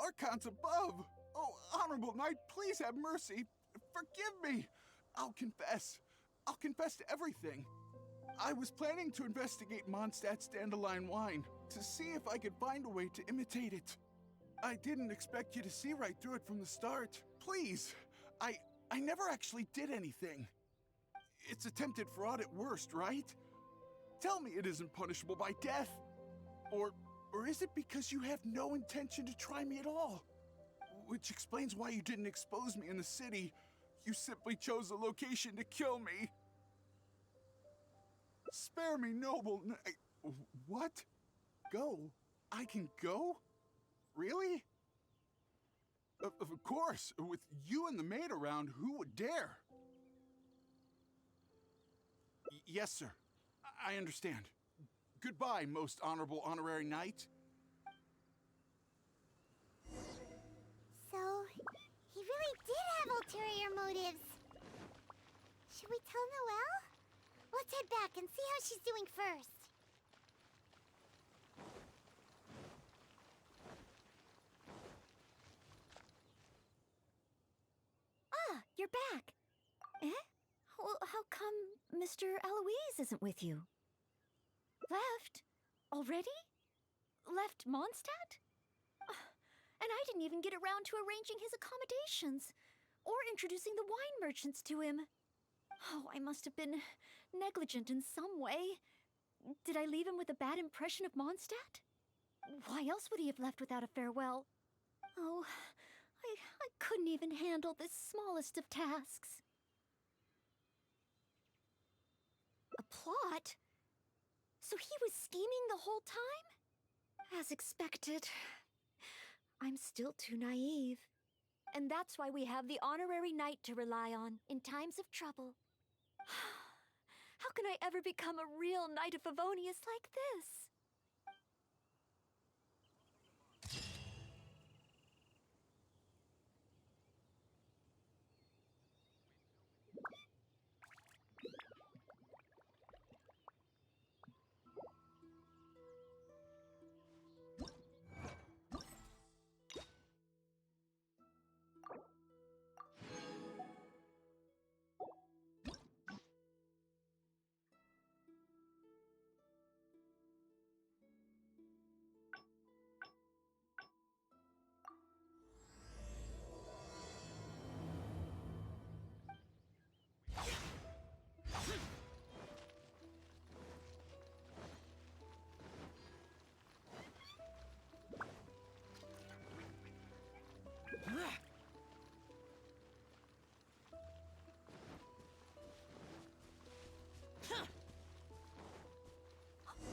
Archons above! Oh, honorable knight, please have mercy. Forgive me. I'll confess. I'll confess to everything. I was planning to investigate Mondstadt's dandelion wine to see if I could find a way to imitate it. I didn't expect you to see right through it from the start. Please, I never actually did anything. It's attempted fraud at worst, right? Tell me it isn't punishable by death. Or is it because you have no intention to try me at all? Which explains why you didn't expose me in the city. You simply chose a location to kill me. Spare me, noble... What? go, I can go? Really? Of course, with you and the maid around, who would dare? Yes, sir. I understand. Goodbye, most honorable honorary knight. So, he really did have ulterior motives. Should we tell Noelle? Let's head back and see how she's doing first. Ah, you're back. Eh? Well, how come Mr. Eloise isn't with you? Left? Already? Left Mondstadt? And I didn't even get around to arranging his accommodations or introducing the wine merchants to him. Oh, I must have been negligent in some way. Did I leave him with a bad impression of Mondstadt? Why else would he have left without a farewell? Oh, I couldn't even handle this smallest of tasks. A plot? So he was scheming the whole time? As expected. I'm still too naive. And that's why we have the honorary knight to rely on in times of trouble. How can I ever become a real knight of Favonius like this?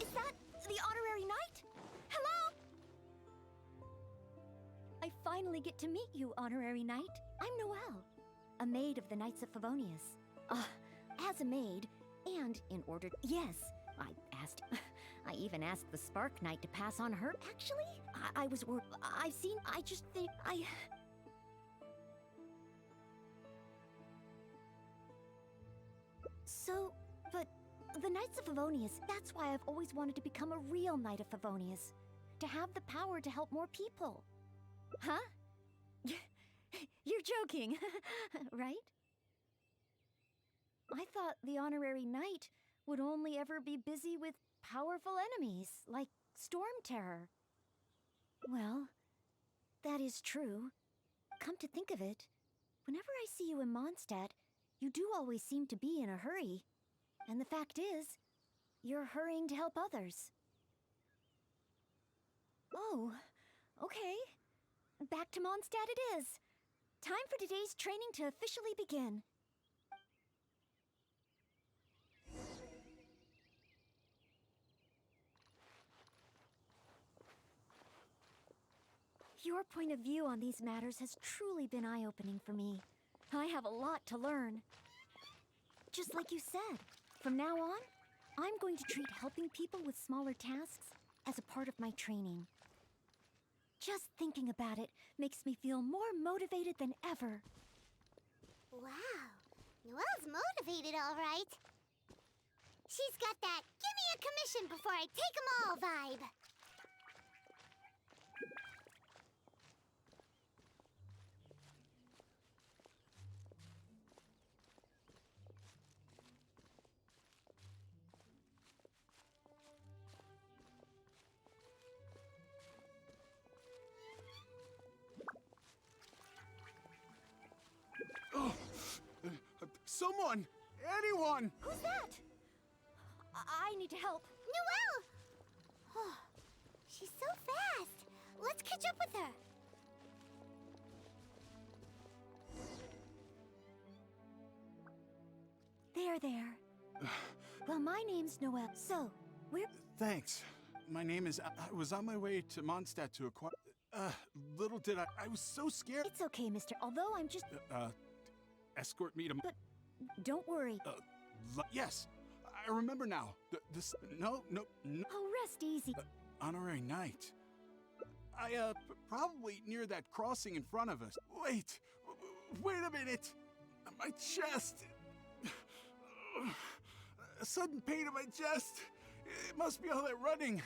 Is that the honorary knight? Hello? I finally get to meet you, honorary knight. I'm Noelle, a maid of the Knights of Favonius. As a maid, and in order... Yes, I even asked the Spark Knight to pass on her... Actually, I was... I've seen... I just think... So, but the Knights of Favonius, that's why I've always wanted to become a real Knight of Favonius. To have the power to help more people. Huh? You're joking, right? I thought the honorary knight would only ever be busy with powerful enemies, like Storm Terror. Well, that is true. Come to think of it, whenever I see you in Mondstadt, you do always seem to be in a hurry. And the fact is, you're hurrying to help others. Oh, okay. Back to Mondstadt it is. Time for today's training to officially begin. Your point of view on these matters has truly been eye-opening for me. I have a lot to learn. Just like you said, from now on, I'm going to treat helping people with smaller tasks as a part of my training. Just thinking about it makes me feel more motivated than ever. Wow, Noelle's motivated, all right. She's got that "give me a commission before I take 'em all" vibe. Someone! Anyone! Who's that? I need to help. Noelle! Oh, she's so fast. Let's catch up with her. There. Well, my name's Noelle, so we're... Thanks. my name is... I was on my way to Mondstadt to acquire... little did I was so scared... It's okay, mister. Although I'm just... escort me to... But don't worry. Yes, I remember now. No. Oh, rest easy. Honorary Knight. Probably near that crossing in front of us. Wait a minute. My chest. A sudden pain in my chest. It must be all that running.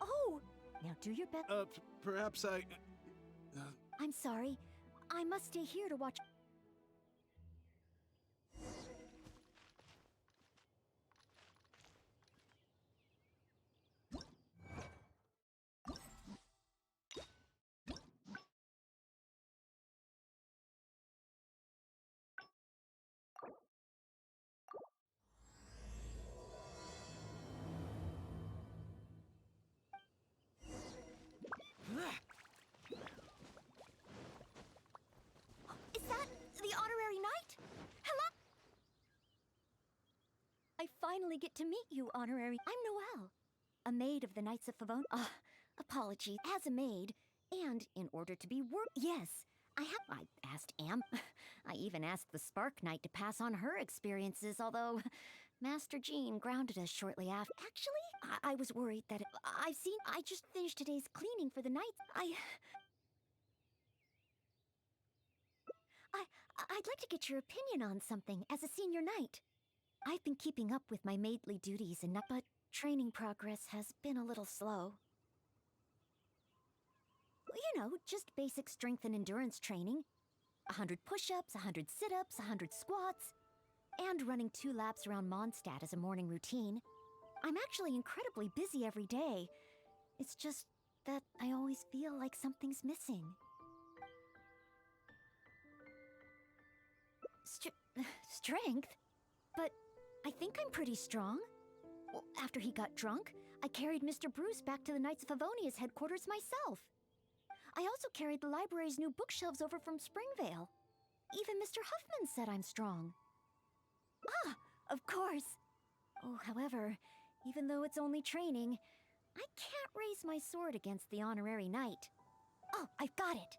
Oh, now do your best. Perhaps I... I'm sorry. I must stay here to watch... Is that the honorary knight? Hello? I finally get to meet you, honorary. I'm Noelle, a maid of the Knights of Favon. Apologies. As a maid, and in order to be yes, I asked Am. I even asked the Spark Knight to pass on her experiences, although Master Jean grounded us shortly after. Actually, I was worried that I just finished today's cleaning for the Knights. I'd like to get your opinion on something as a senior knight. I've been keeping up with my maidly duties but training progress has been a little slow. You know, just basic strength and endurance training. 100 push-ups, 100 sit-ups, 100 squats, and running 2 laps around Mondstadt as a morning routine. I'm actually incredibly busy every day. It's just that I always feel like something's missing. Strength? But I think I'm pretty strong. Well, after he got drunk, I carried Mr. Bruce back to the Knights of Favonia's headquarters myself. I also carried the library's new bookshelves over from Springvale. Even Mr. Huffman said I'm strong. Ah, of course. Oh, however, even though it's only training, I can't raise my sword against the honorary knight. Oh, I've got it.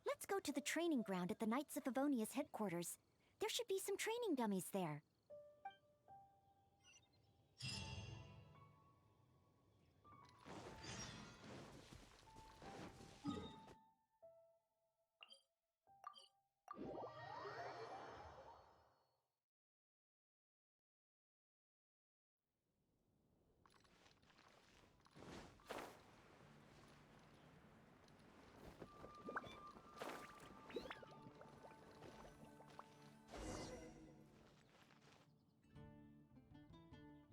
Let's go to the training ground at the Knights of Favonia's headquarters. There should be some training dummies there.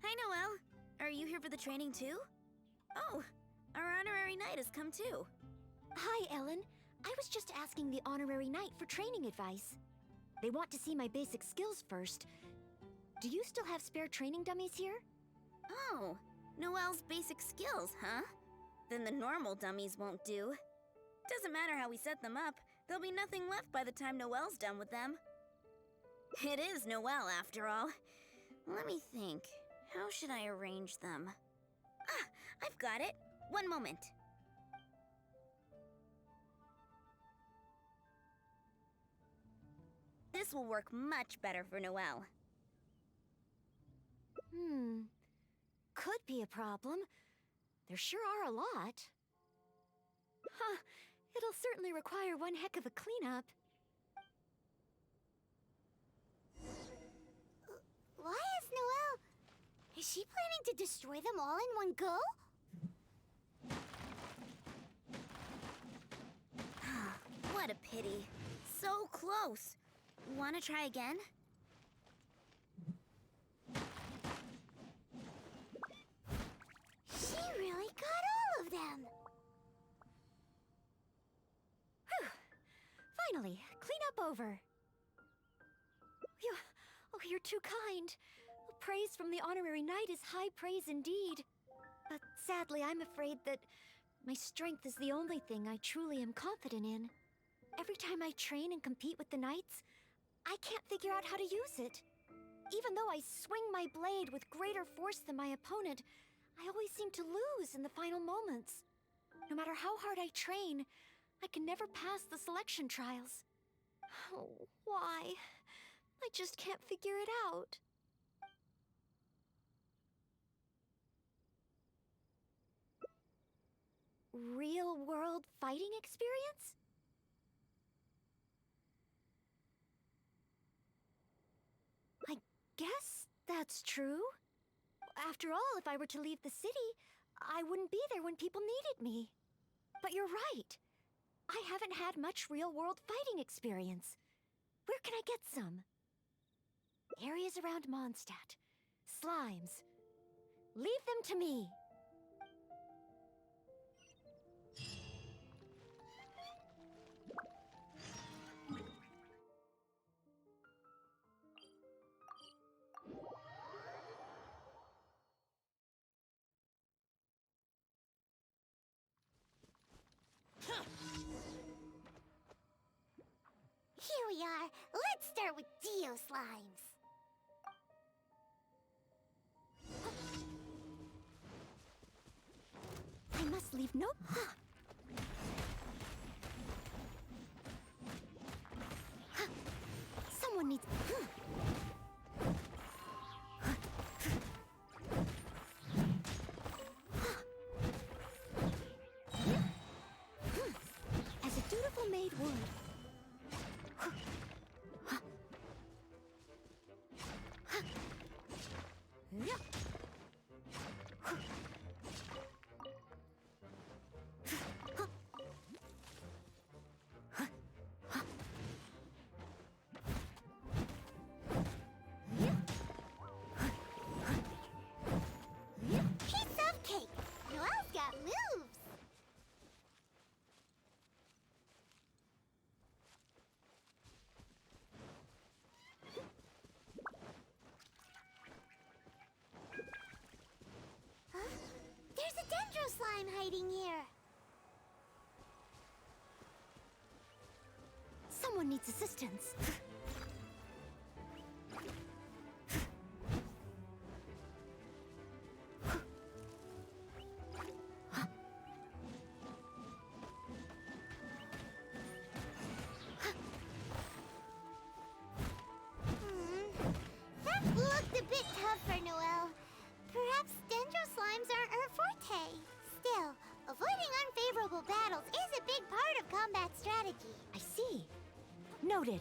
Hi, Noelle. Are you here for the training too? Oh, our honorary knight has come too. Hi, Ellen. I was just asking the honorary knight for training advice. They want to see my basic skills first. Do you still have spare training dummies here? Oh, Noelle's basic skills, huh? Then the normal dummies won't do. Doesn't matter how we set them up, there'll be nothing left by the time Noelle's done with them. It is Noelle, after all. Let me think. How should I arrange them? Ah, I've got it. One moment. This will work much better for Noelle. Could be a problem. There sure are a lot. Huh, it'll certainly require one heck of a cleanup. Why is Noelle... Is she planning to destroy them all in one go? What a pity. So close. Wanna try again? She really got all of them! Whew. Finally, cleanup over. You're too kind. Praise from the honorary knight is high praise indeed. But sadly, I'm afraid that my strength is the only thing I truly am confident in. Every time I train and compete with the knights, I can't figure out how to use it. Even though I swing my blade with greater force than my opponent, I always seem to lose in the final moments. No matter how hard I train, I can never pass the selection trials. Oh, why? I just can't figure it out. Real-world fighting experience? I guess that's true. After all, if I were to leave the city, I wouldn't be there when people needed me. But you're right. I haven't had much real-world fighting experience. Where can I get some? Areas around Mondstadt. Slimes. Leave them to me. Here we are. Let's start with Dio Slimes. I must leave no... Someone needs... As a dutiful maid would. Piece of cake. Noelle's got moves. Huh? There's a dendro slime hiding here. Someone needs assistance. That looked a bit tough for Noelle. Perhaps dendro slimes aren't her forte. Still, avoiding unfavorable battles is a big part of combat strategy. I see. Noted.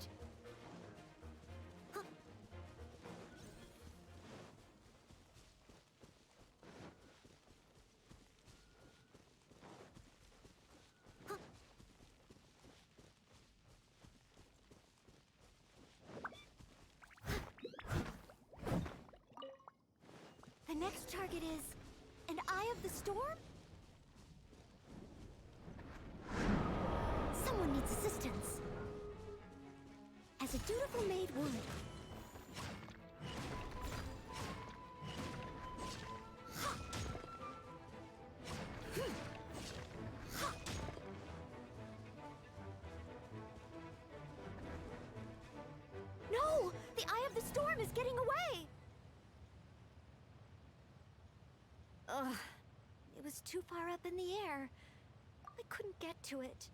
The next target is an Eye of the Storm? Someone needs assistance. As a dutiful maid would. No! The Eye of the Storm is getting away! Ugh. It was too far up in the air. I couldn't get to it.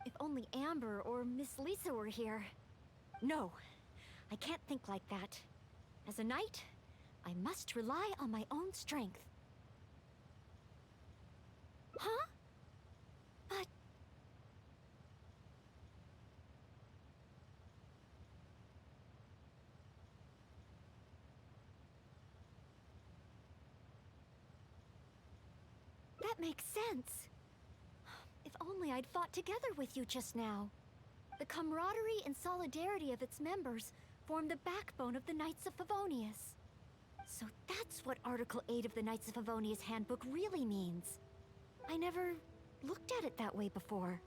If only Amber or Miss Lisa were here. No, I can't think like that. As a knight, I must rely on my own strength. Huh? But... that makes sense. If only I'd fought together with you just now. The camaraderie and solidarity of its members form the backbone of the Knights of Favonius. So that's what Article 8 of the Knights of Favonius Handbook really means. I never looked at it that way before.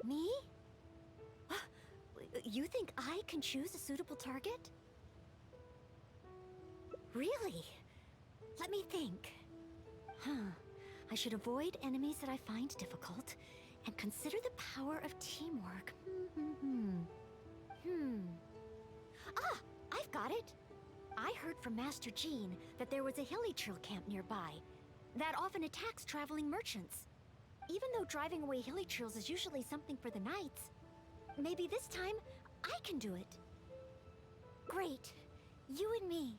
Me? You think I can choose a suitable target? Really? Let me think. I should avoid enemies that I find difficult, and consider the power of teamwork. Ah, I've got it. I heard from Master Jean that there was a hilly trail camp nearby that often attacks traveling merchants. Even though driving away hilly trails is usually something for the knights, maybe this time I can do it. Great. You and me.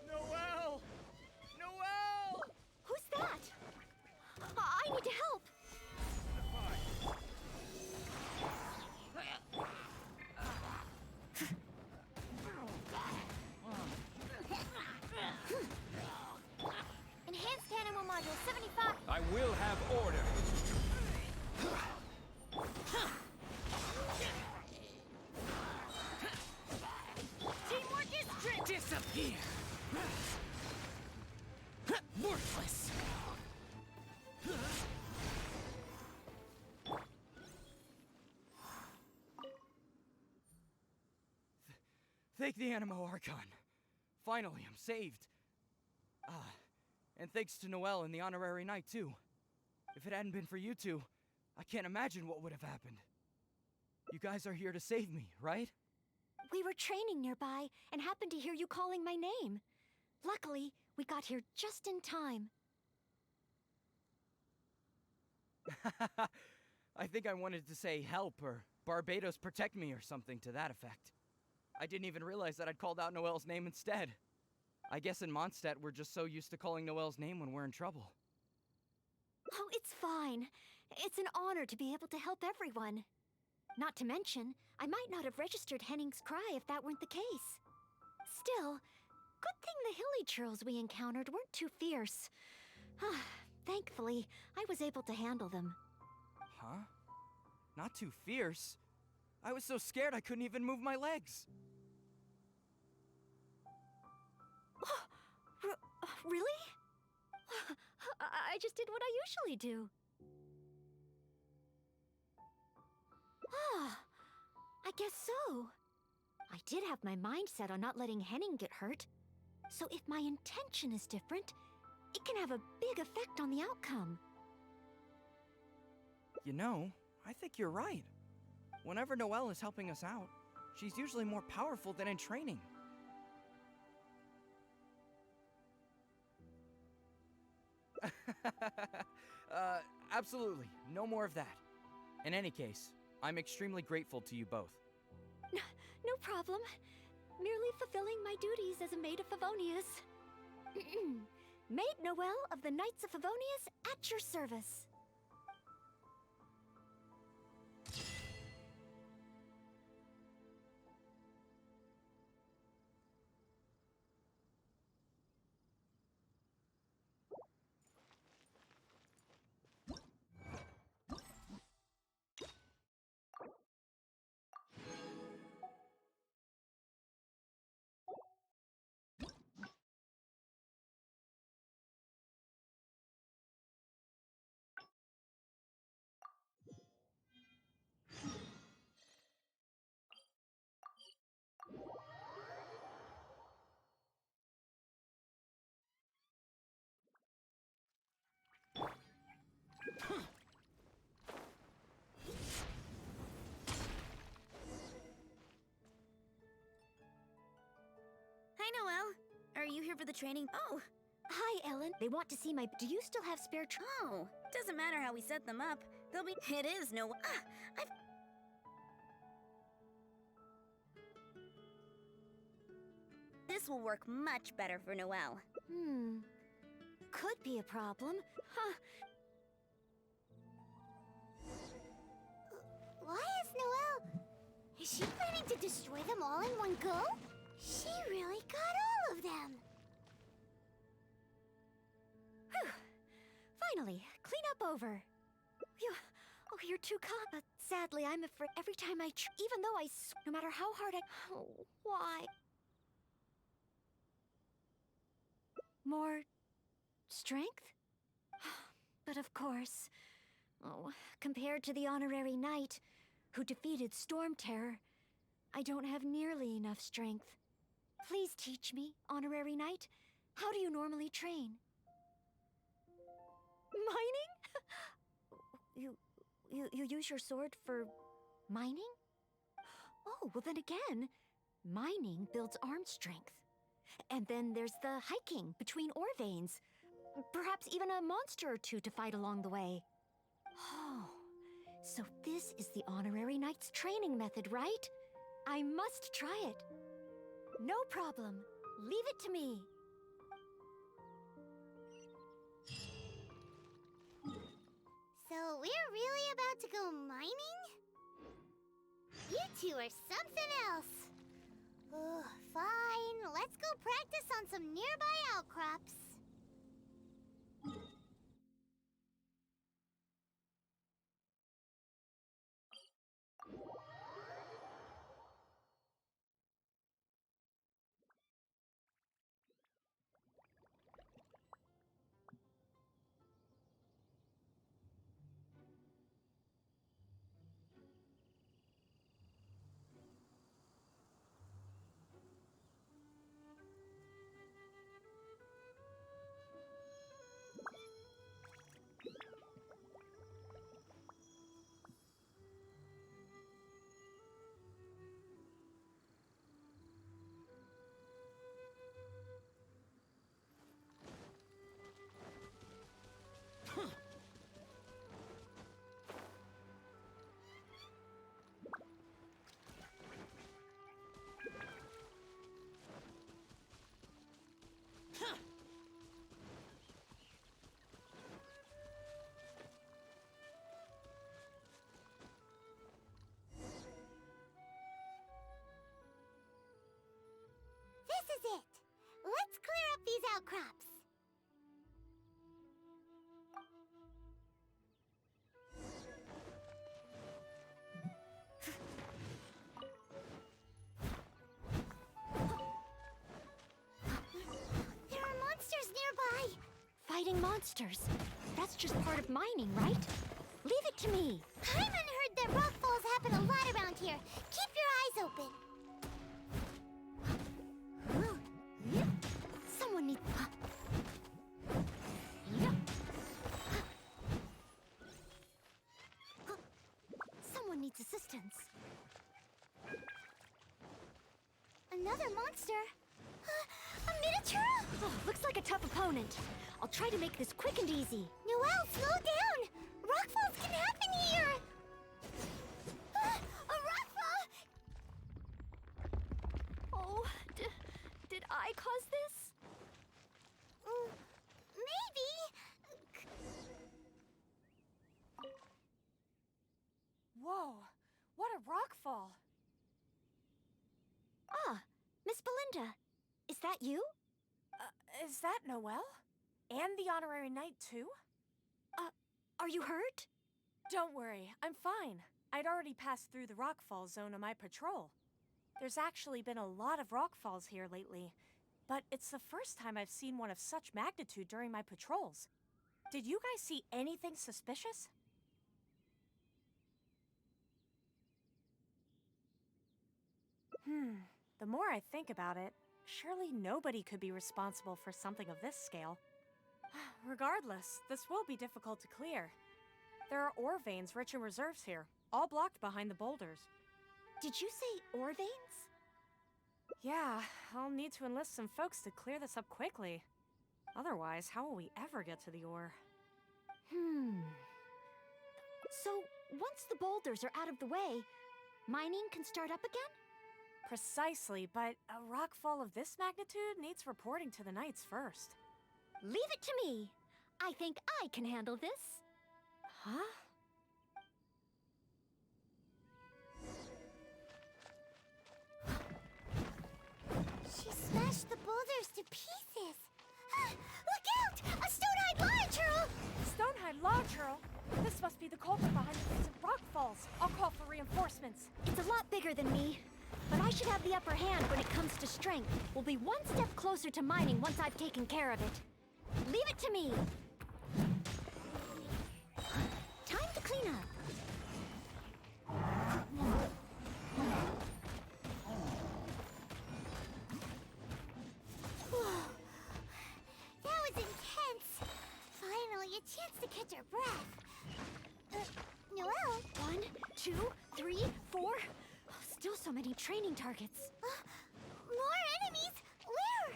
Noelle! Noelle! Who's that? I need to help. Enhanced animal module 75. I will have order. Teamwork is strength. Disappear! Worthless! Thank the Animo Archon. Finally, I'm saved. And thanks to Noelle and the Honorary Knight, too. If it hadn't been for you two, I can't imagine what would have happened. You guys are here to save me, right? We were training nearby and happened to hear you calling my name. Luckily, we got here just in time. I think I wanted to say help or Barbados protect me or something to that effect. I didn't even realize that I'd called out Noelle's name instead. I guess in Mondstadt we're just so used to calling Noelle's name when we're in trouble. Oh, it's fine. It's an honor to be able to help everyone. Not to mention, I might not have registered Henning's cry if that weren't the case. Still, good thing the hilly churls we encountered weren't too fierce. Thankfully, I was able to handle them. Huh? Not too fierce? I was so scared I couldn't even move my legs. Really? I just did what I usually do. I guess so. I did have my mind set on not letting Henning get hurt. So if my intention is different, it can have a big effect on the outcome. You know, I think you're right. Whenever Noelle is helping us out, she's usually more powerful than in training. Absolutely. No more of that. In any case, I'm extremely grateful to you both. No problem. Merely fulfilling my duties as a maid of Favonius. Maid Noelle of the Knights of Favonius at your service. Hi, Noelle. Are you here for the training? Oh, Hi, Ellen. They want to see my... Do you still have spare oh. Doesn't matter how we set them up. They'll be... It is Noelle. This will work much better for Noelle. Could be a problem. Huh. Why is Noelle... Is she planning to destroy them all in one go? She really got all of them. Whew. Finally, clean up over. You're too calm. But sadly, I'm afraid every time even though no matter how hard I... Oh, why? More strength? But of course, compared to the honorary knight, who defeated Storm Terror, I don't have nearly enough strength. Please teach me, Honorary Knight. How do you normally train? Mining? You use your sword for mining? Oh, well then again, mining builds arm strength. And then there's the hiking between ore veins. Perhaps even a monster or two to fight along the way. Oh, so this is the Honorary Knight's training method, right? I must try it. No problem. Leave it to me. So we're really about to go mining? You two are something else. Ugh, fine. Let's go practice on some nearby outcrops. This is it. Let's clear up these outcrops. There are monsters nearby. Fighting monsters. That's just part of mining, right? Leave it to me. Paimon heard that rock falls happen a lot around here. Keep your eyes open. Someone needs... Someone needs assistance. Another monster? A miniature? Oh, looks like a tough opponent. I'll try to make this quick and easy. Noelle, slow down! Rockfalls can happen here! A rockfall! Oh, did I cause this? Maybe. Whoa, what a rockfall! Ah, Miss Belinda. Is that you? Is that Noelle? And the Honorary Knight, too? Are you hurt? Don't worry, I'm fine. I'd already passed through the rockfall zone on my patrol. There's actually been a lot of rockfalls here lately, but it's the first time I've seen one of such magnitude during my patrols. Did you guys see anything suspicious? The more I think about it, surely nobody could be responsible for something of this scale. Regardless, this will be difficult to clear. There are ore veins rich in reserves here, all blocked behind the boulders. Did you say ore veins? Yeah, I'll need to enlist some folks to clear this up quickly. Otherwise, how will we ever get to the ore? So, once the boulders are out of the way, mining can start up again? Precisely, but a rockfall of this magnitude needs reporting to the Knights first. Leave it to me. I think I can handle this. Huh? She smashed the boulders to pieces. Look out! A stone-eyed lava churl! Stone-eyed lava churl? This must be the culprit behind the recent rockfalls. I'll call for reinforcements. It's a lot bigger than me, but I should have the upper hand when it comes to strength. We'll be one step closer to mining once I've taken care of it. Leave it to me. Time to clean up. chance to catch our breath. Noelle? 1, 2, 3, 4. Still so many training targets. More enemies? Where?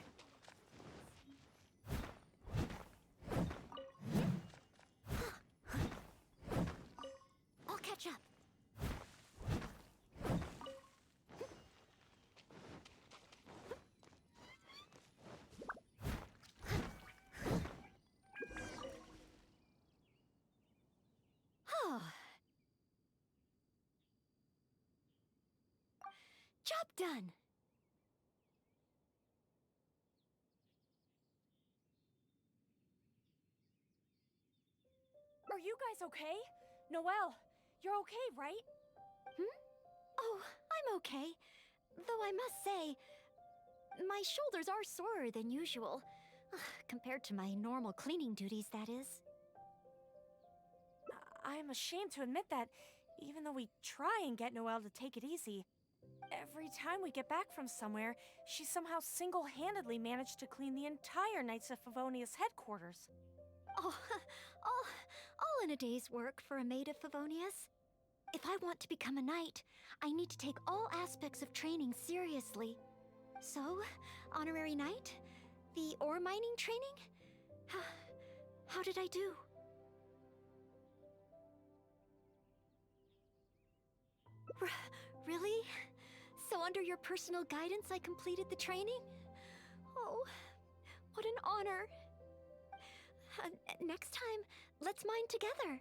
I'll catch up. Job done. Are you guys okay? Noelle, you're okay, right? Oh, I'm okay. Though I must say, my shoulders are sorer than usual. Compared to my normal cleaning duties, that is. I'm ashamed to admit that, even though we try and get Noelle to take it easy, every time we get back from somewhere, she somehow single-handedly managed to clean the entire Knights of Favonius headquarters. Oh, all in a day's work for a maid of Favonius. If I want to become a knight, I need to take all aspects of training seriously. So, honorary knight? The ore mining training? How did I do? Really? So under your personal guidance, I completed the training? Oh, what an honor. Next time, let's mine together.